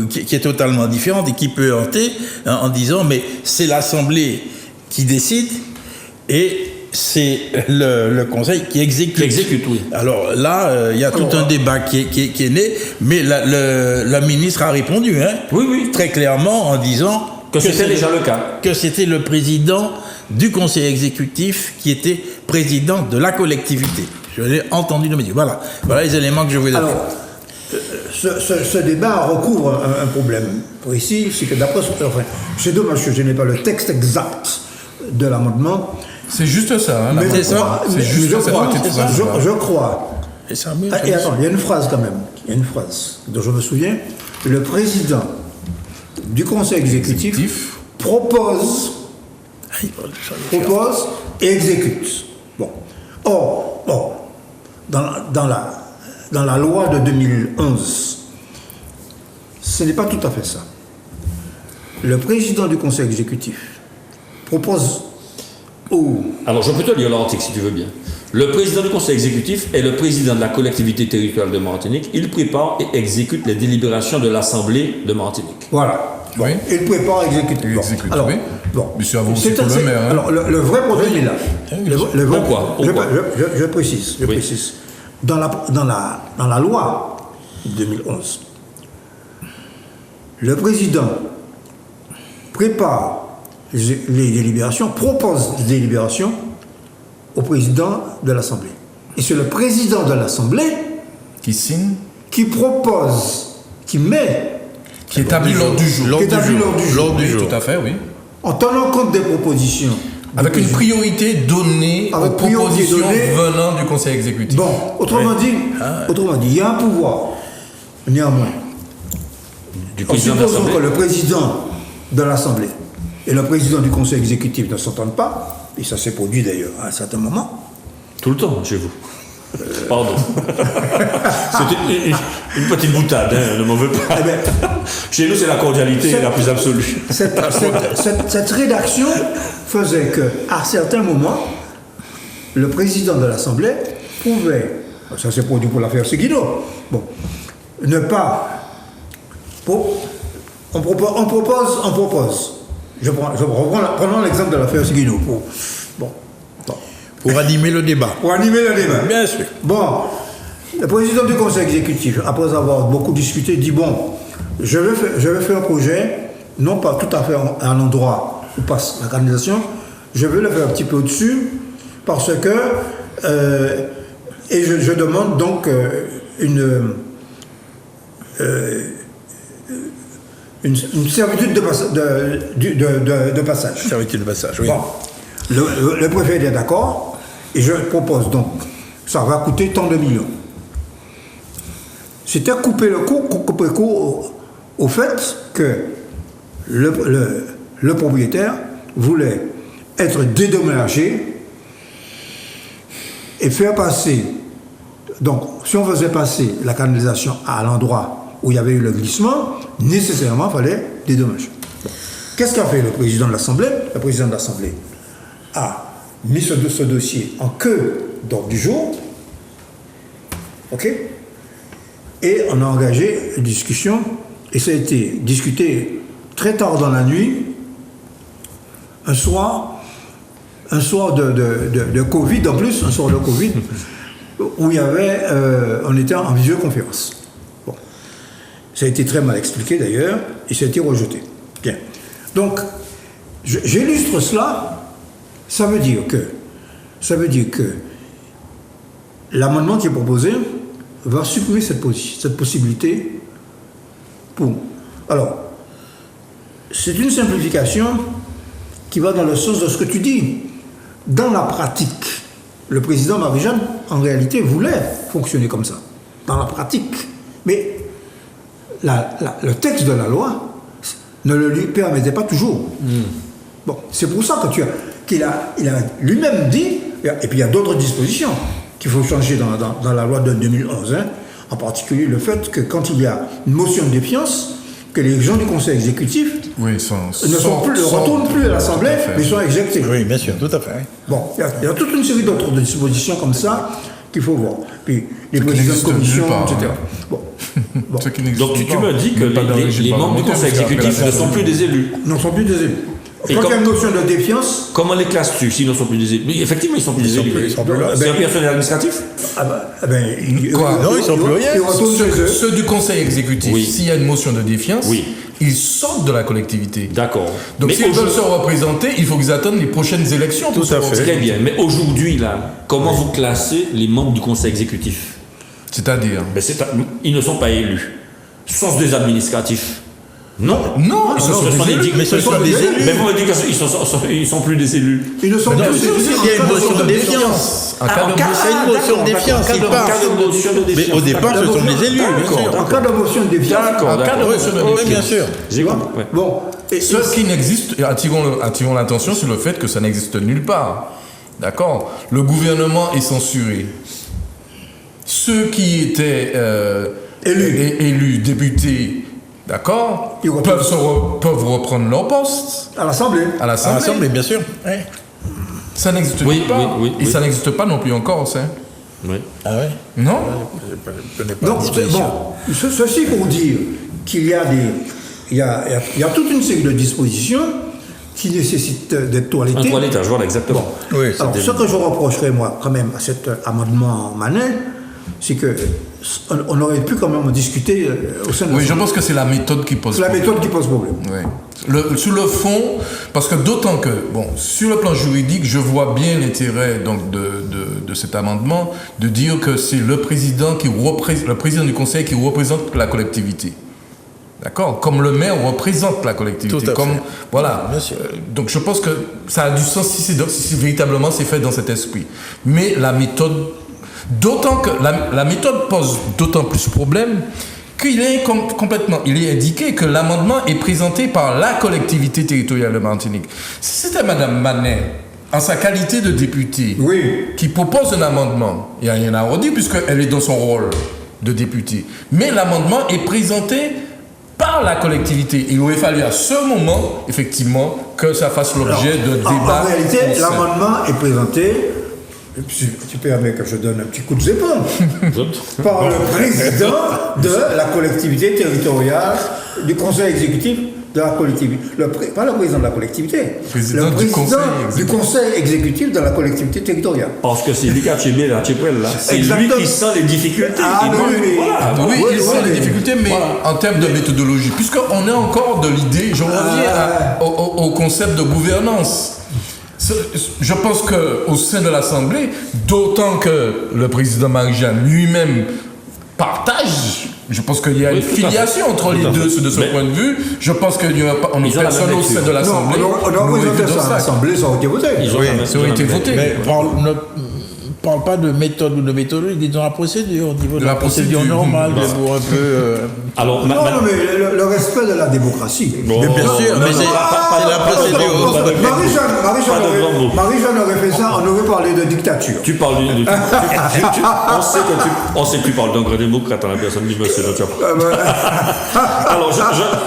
qui est totalement différente et qui peut hanter en disant, mais c'est l'Assemblée qui décide et c'est le Conseil qui exécute. Qui exécute, oui. Alors là, il y a tout un débat qui est né, mais la ministre a répondu, hein, oui, très clairement en disant que c'était déjà le cas. Que c'était le président du Conseil exécutif qui était président de la collectivité. Je l'ai entendu de mes yeux. Voilà les éléments que je voulais dire. Alors, ce débat recouvre un problème précis, c'est que d'après c'est dommage que je n'ai pas le texte exact de l'amendement. C'est juste ça. Hein, mais c'est ça. C'est juste ça. Je crois. Et attends, il y a une phrase quand même. Il y a une phrase dont je me souviens. Le président du conseil exécutif propose et exécute. Bon. Or, dans la loi de 2011, ce n'est pas tout à fait ça. Le président du conseil exécutif propose Alors, je peux te lire l'article si tu veux bien. Le président du conseil exécutif est le président de la collectivité territoriale de Martinique. Il prépare et exécute les délibérations de l'Assemblée de Martinique. Voilà. Bon, Oui. il prépare, exécute. Il Bon. exécute, Alors, oui. bon. Monsieur Avon, C'est- c'est pour le maire, hein. Alors, le vrai problème est là. Le vrai- Pourquoi Je précise. Oui. Dans la loi 2011, le président prépare les délibérations, propose des délibérations au président de l'Assemblée. Et c'est le président de l'Assemblée Qui signe, qui propose, qui met, qui établit l'ordre du jour. qui établit l'ordre du jour. L'ordre du Oui, jour. tout à fait, oui. En tenant compte des propositions. Avec une priorité donnée Avec aux priorité propositions donnée. venant du conseil exécutif. Bon, autrement dit, il y a un pouvoir, néanmoins. Du En président de supposant l'Assemblée. que le président de l'Assemblée et le président du conseil exécutif ne s'entendent pas, et ça s'est produit d'ailleurs à un certain moment, Tout le temps, chez vous. Pardon. C'était une petite boutade, hein, ne m'en veux pas. eh bien, Chez nous, c'est la cordialité C'est- la plus absolue. cette rédaction faisait qu'à certains moments, le président de l'Assemblée pouvait, ça s'est produit pour l'affaire Seguido, bon, ne pas. On propose. Prenons l'exemple de l'affaire Seguido. Pour animer le débat. Pour animer le débat. Bien sûr. Bon, le président du conseil exécutif, après avoir beaucoup discuté, dit bon, je vais faire un projet, non pas tout à fait à l'endroit où passe la canalisation, je vais le faire un petit peu au-dessus, parce que, et je demande donc une servitude de passage. Servitude de passage, oui. Bon, le préfet est d'accord, et je propose donc, ça va coûter tant de millions. C'était couper le coup au fait que le propriétaire voulait être dédommagé et faire passer. Donc, si on faisait passer la canalisation à l'endroit où il y avait eu le glissement, nécessairement, il fallait dédommager. Qu'est-ce qu'a fait le président de l'Assemblée? Le président de l'Assemblée a mis ce dossier en queue d'ordre du jour, ok? Et on a engagé une discussion, et ça a été discuté très tard dans la nuit, un soir de Covid en plus, un soir de Covid, où il y avait, on était en visioconférence. Bon. Ça a été très mal expliqué d'ailleurs, et ça a été rejeté. Bien. Donc, j'illustre cela. Ça veut dire que l'amendement qui est proposé va supprimer cette possibilité pour. Alors, c'est une simplification qui va dans le sens de ce que tu dis. Dans la pratique, le président Marie-Jeanne, en réalité, voulait fonctionner comme ça. Dans la pratique. Mais le texte de la loi ne le lui permettait pas toujours. Bon, c'est pour ça qu'il a lui-même dit, et puis il y a d'autres dispositions qu'il faut changer dans la loi de 2011, hein, en particulier le fait que quand il y a une motion de défiance, que les gens du conseil exécutif Oui, ne retournent plus à l'Assemblée, mais sont éjectés. Oui, bien sûr, tout à fait. Bon, il y a toute une série d'autres dispositions comme ça qu'il faut voir. Puis les présidents de commission, etc. Bon. Donc tu me dis que les membres du conseil exécutif ne sont plus des élus. Ne sont plus des élus. Et quand il y a une motion de défiance... Comment les classes-tu s'ils ne sont plus des élus? Oui, effectivement, ils ne sont plus des élus. Ils sont plus là. C'est un personnel administratif? Non, ils sont plus rien. Ils retournent chez eux. Ceux du conseil exécutif, Oui. s'il y a une motion de défiance, Oui. ils sortent de la collectivité. D'accord. Donc Mais s'ils veulent aujourd'hui- se représenter, il faut qu'ils attendent les prochaines élections. pour Tout à se fait. représenter. Très bien. Mais aujourd'hui, là, comment vous classez les membres du conseil exécutif? C'est-à-dire Ils ne sont pas élus. Ce sont des administratifs. Non. Non, Ce sont des élus. Mais ce sont des élus. Mais vous me dites qu'ils ne sont plus des élus. Ils ne sont Non, plus mais des élus. il y a une motion de défiance. En cas de C'est une motion de défiance. En cas de motion de défiance. Mais au départ, ce sont des élus, bien sûr. En cas de motion de défiance. D'accord, En cas de d'accord. motion de Oui, défiance. bien sûr. J'ai Tu vois compris. Ouais. Bon. Et Ce qui n'existe, et attirons l'attention sur le fait que ça n'existe nulle part. D'accord? Le gouvernement est censuré. Ceux qui étaient élus, députés, d'accord, Ils retournent. peuvent reprendre leur poste à l'Assemblée. à À l'Assemblée. l'Assemblée, bien sûr. Ouais. Ça n'existe Oui, pas. oui, oui, Et oui. ça n'existe pas non plus en Corse. Hein. Ah ouais? Non? Je n'ai pas Donc, de disposition. bon, ceci pour dire qu'il y a il y a toute une série de dispositions qui nécessitent d'être toilettées. Un toilettage, voilà, exactement. Oui, Alors, ce que je reprocherais, moi, quand même, à cet amendement Manel, c'est qu'on aurait pu quand même en discuter au sein de Oui, je pense que c'est la méthode qui pose C'est la problème. méthode qui pose problème. Oui. Sur le fond, parce que d'autant que, bon, sur le plan juridique, je vois bien l'intérêt donc de cet amendement de dire que c'est le président du conseil qui représente la collectivité. D'accord? Comme le maire représente la collectivité. Tout à comme, fait. Voilà. Bien sûr. Donc je pense que ça a du sens si véritablement c'est fait dans cet esprit. Mais la méthode, d'autant que la méthode pose d'autant plus problème qu'il est il est indiqué que l'amendement est présenté par la collectivité territoriale de Martinique. Si c'était Mme Manet, en sa qualité de députée, qui propose un amendement, il n'y a rien à redire puisqu'elle est dans son rôle de députée. Mais l'amendement est présenté par la collectivité. Il aurait fallu à ce moment, effectivement, que ça fasse l'objet de débats. En réalité, l'amendement est présenté, tu permets que je donne un petit coup de épaule, par le président de la collectivité territoriale, du conseil exécutif de la collectivité. Pas le président de la collectivité, Président le président du conseil exécutif de la collectivité territoriale. Parce que c'est lui qui a tué là. C'est lui Exactement. qui sent les difficultés. Oui, il sent les difficultés, mais en termes de méthodologie, puisqu'on est encore de l'idée, je reviens au concept de gouvernance. Je pense qu'au sein de l'Assemblée, d'autant que le président Marie-Jeanne lui-même partage, je pense qu'il y a une filiation entre les deux de ce point de vue. Je pense qu'il n'y a personne au sein de l'Assemblée. On aurait voté ça à l'Assemblée, ça aurait été voté. Ça aurait été voté. Mais ne parle pas de méthode ou de méthodologie, disons la procédure, au niveau de la procédure normale, pour un peu... Alors, Non, mais le respect de la démocratie. Mais bien sûr, mais c'est la procédure. Marie-Jeanne aurait fait ça, on aurait parlé de dictature. tu parles on sait que tu parles d'un grand démocrate en la personne du monsieur. Alors,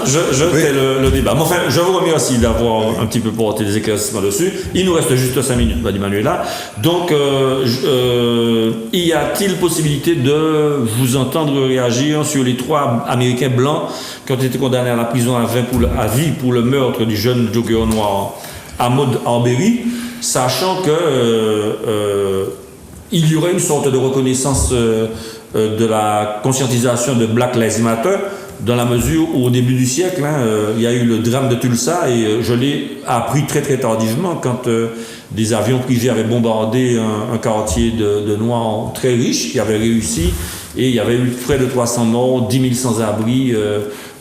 je fais le débat. Mais enfin, je vous remercie d'avoir un petit peu porté des éclaircissements dessus. Il nous reste juste 5 minutes, m'a dit Manuela. Donc, y a-t-il possibilité de vous entendre réagir sur les 3 Américains blancs qui ont été condamnés à la prison à vie pour le meurtre du jeune jogger noir Ahmaud Arbery, sachant que il y aurait une sorte de reconnaissance de la conscientisation de Black Lives Matter, dans la mesure où au début du siècle, il y a eu le drame de Tulsa et je l'ai appris très très tardivement quand des avions privés avaient bombardé un quartier de Noirs très riche qui avait réussi et il y avait eu près de 300 morts, 10 000 sans-abri.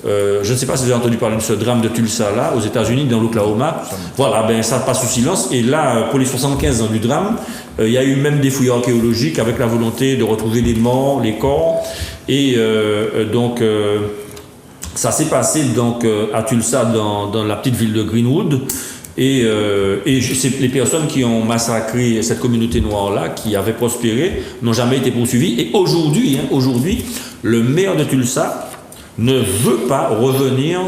Je ne sais pas si vous avez entendu parler de ce drame de Tulsa là, aux États-Unis, dans l'Oklahoma. Voilà, ça passe sous silence. Et là, pour les 75 ans du drame, il y a eu même des fouilles archéologiques avec la volonté de retrouver les morts, les corps. Et donc, ça s'est passé donc, à Tulsa, dans la petite ville de Greenwood. Et c'est les personnes qui ont massacré cette communauté noire-là, qui avait prospéré, n'ont jamais été poursuivies. Et aujourd'hui, le maire de Tulsa ne veut pas revenir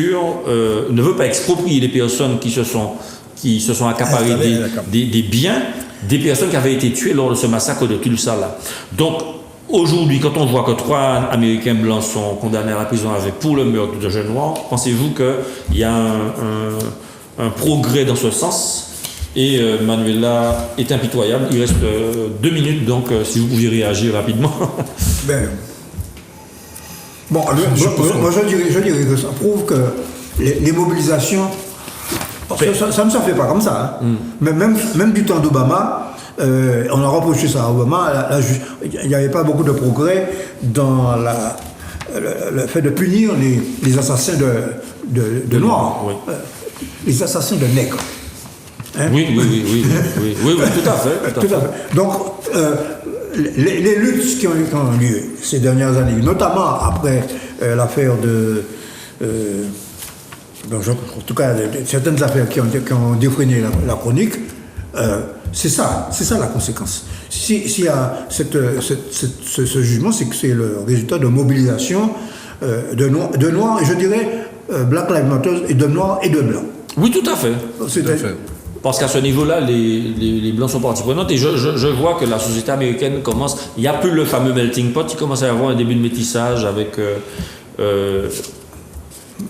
ne veut pas exproprier les personnes qui se sont accaparées des biens des personnes qui avaient été tuées lors de ce massacre de Tulsa là. Donc aujourd'hui, quand on voit que 3 Américains blancs sont condamnés à la prison à vie pour le meurtre de jeunes noirs, pensez-vous qu'il y a un progrès dans ce sens? Et Manuela est impitoyable. Il reste 2 minutes, donc si vous pouviez réagir rapidement. Bon, moi je dirais que ça prouve que les mobilisations, parce que ça ne se fait pas comme ça. Mais même du temps d'Obama, on a reproché ça à Obama, il n'y avait pas beaucoup de progrès dans le fait de punir les assassins de Noirs, les assassins de nègres. Hein? Oui, tout à fait. Donc, les luttes qui ont eu lieu ces dernières années, notamment après l'affaire en tout cas, certaines affaires qui ont défreiné la chronique, c'est ça la conséquence. S'il y a ce jugement, c'est que c'est le résultat de mobilisation de noirs, et je dirais Black Lives Matter, et de noirs et de blancs. Oui, tout à fait. parce qu'à ce niveau-là, les Blancs sont partie prenante. Et je vois que la société américaine commence... Il n'y a plus le fameux melting pot, il commence à y avoir un début de métissage avec...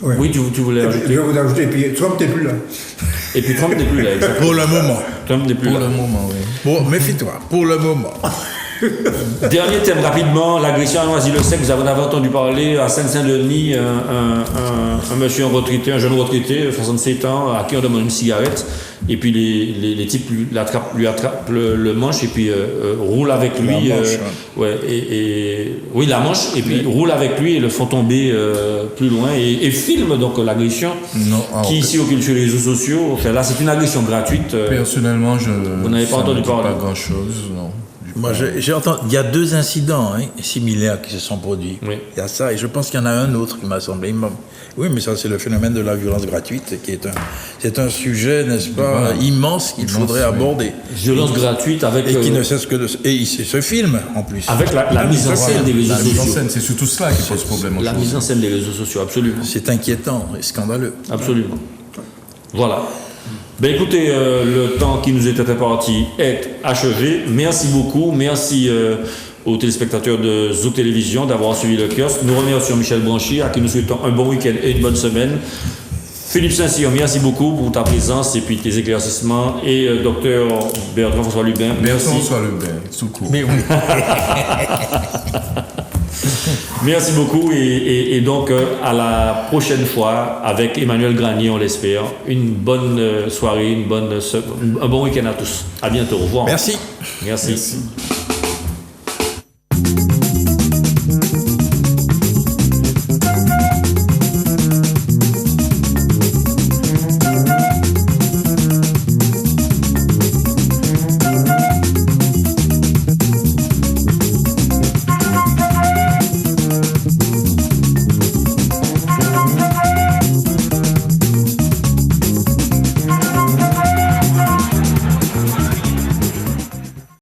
Ouais. Oui, tu voulais ajouter. Je vais vous ajouter, et puis Trump n'est plus là. Et puis Trump n'est plus là, exactement. Pour le moment. Trump n'est plus Pour là. le moment, oui. Bon, méfie-toi, pour le moment. Dernier thème rapidement, l'agression à Noisy-le-Sec. Vous en avez entendu parler à Seine-Saint-Denis, un monsieur retraité, un jeune retraité, 67 ans, à qui on demande une cigarette. Et puis les types lui attrapent le manche et puis roulent avec lui. La manche, ouais, oui, la manche. Et puis roulent avec lui et le font tomber plus loin et filment donc l'agression qui ici occupe sur les réseaux sociaux. Enfin, là, c'est une agression gratuite. Personnellement, vous n'avez pas entendu parler? Pas grand-chose, non. Moi, j'ai entendu. Il y a 2 incidents similaires qui se sont produits. Oui. Il y a ça, et je pense qu'il y en a un autre qui m'a semblé. Oui, mais ça, c'est le phénomène de la violence gratuite, qui est un sujet, n'est-ce pas, immense qu'il faudrait aborder. Violence gratuite avec... Et qui ne cesse que de... Et il se filme, en plus. Avec la mise en scène des réseaux La mise en sociaux. scène, c'est surtout cela qui pose problème. La mise en scène des réseaux sociaux, absolument. C'est inquiétant et scandaleux. Absolument. Voilà. Ben écoutez, le temps qui nous était imparti est achevé. Merci beaucoup. Merci aux téléspectateurs de Zouk Télévision d'avoir suivi le kiosque. Nous remercions Michel Branchi, à qui nous souhaitons un bon week-end et une bonne semaine. Philippe Saint-Cyr, merci beaucoup pour ta présence et puis tes éclaircissements. Et docteur Bertrand-François Lubin, merci. Bertrand-François Lubin, sous cours. Mais oui. Merci beaucoup et donc à la prochaine fois avec Emmanuel Granier, on l'espère. Une bonne soirée, un bon week-end à tous. À bientôt. Au revoir. Merci. Merci.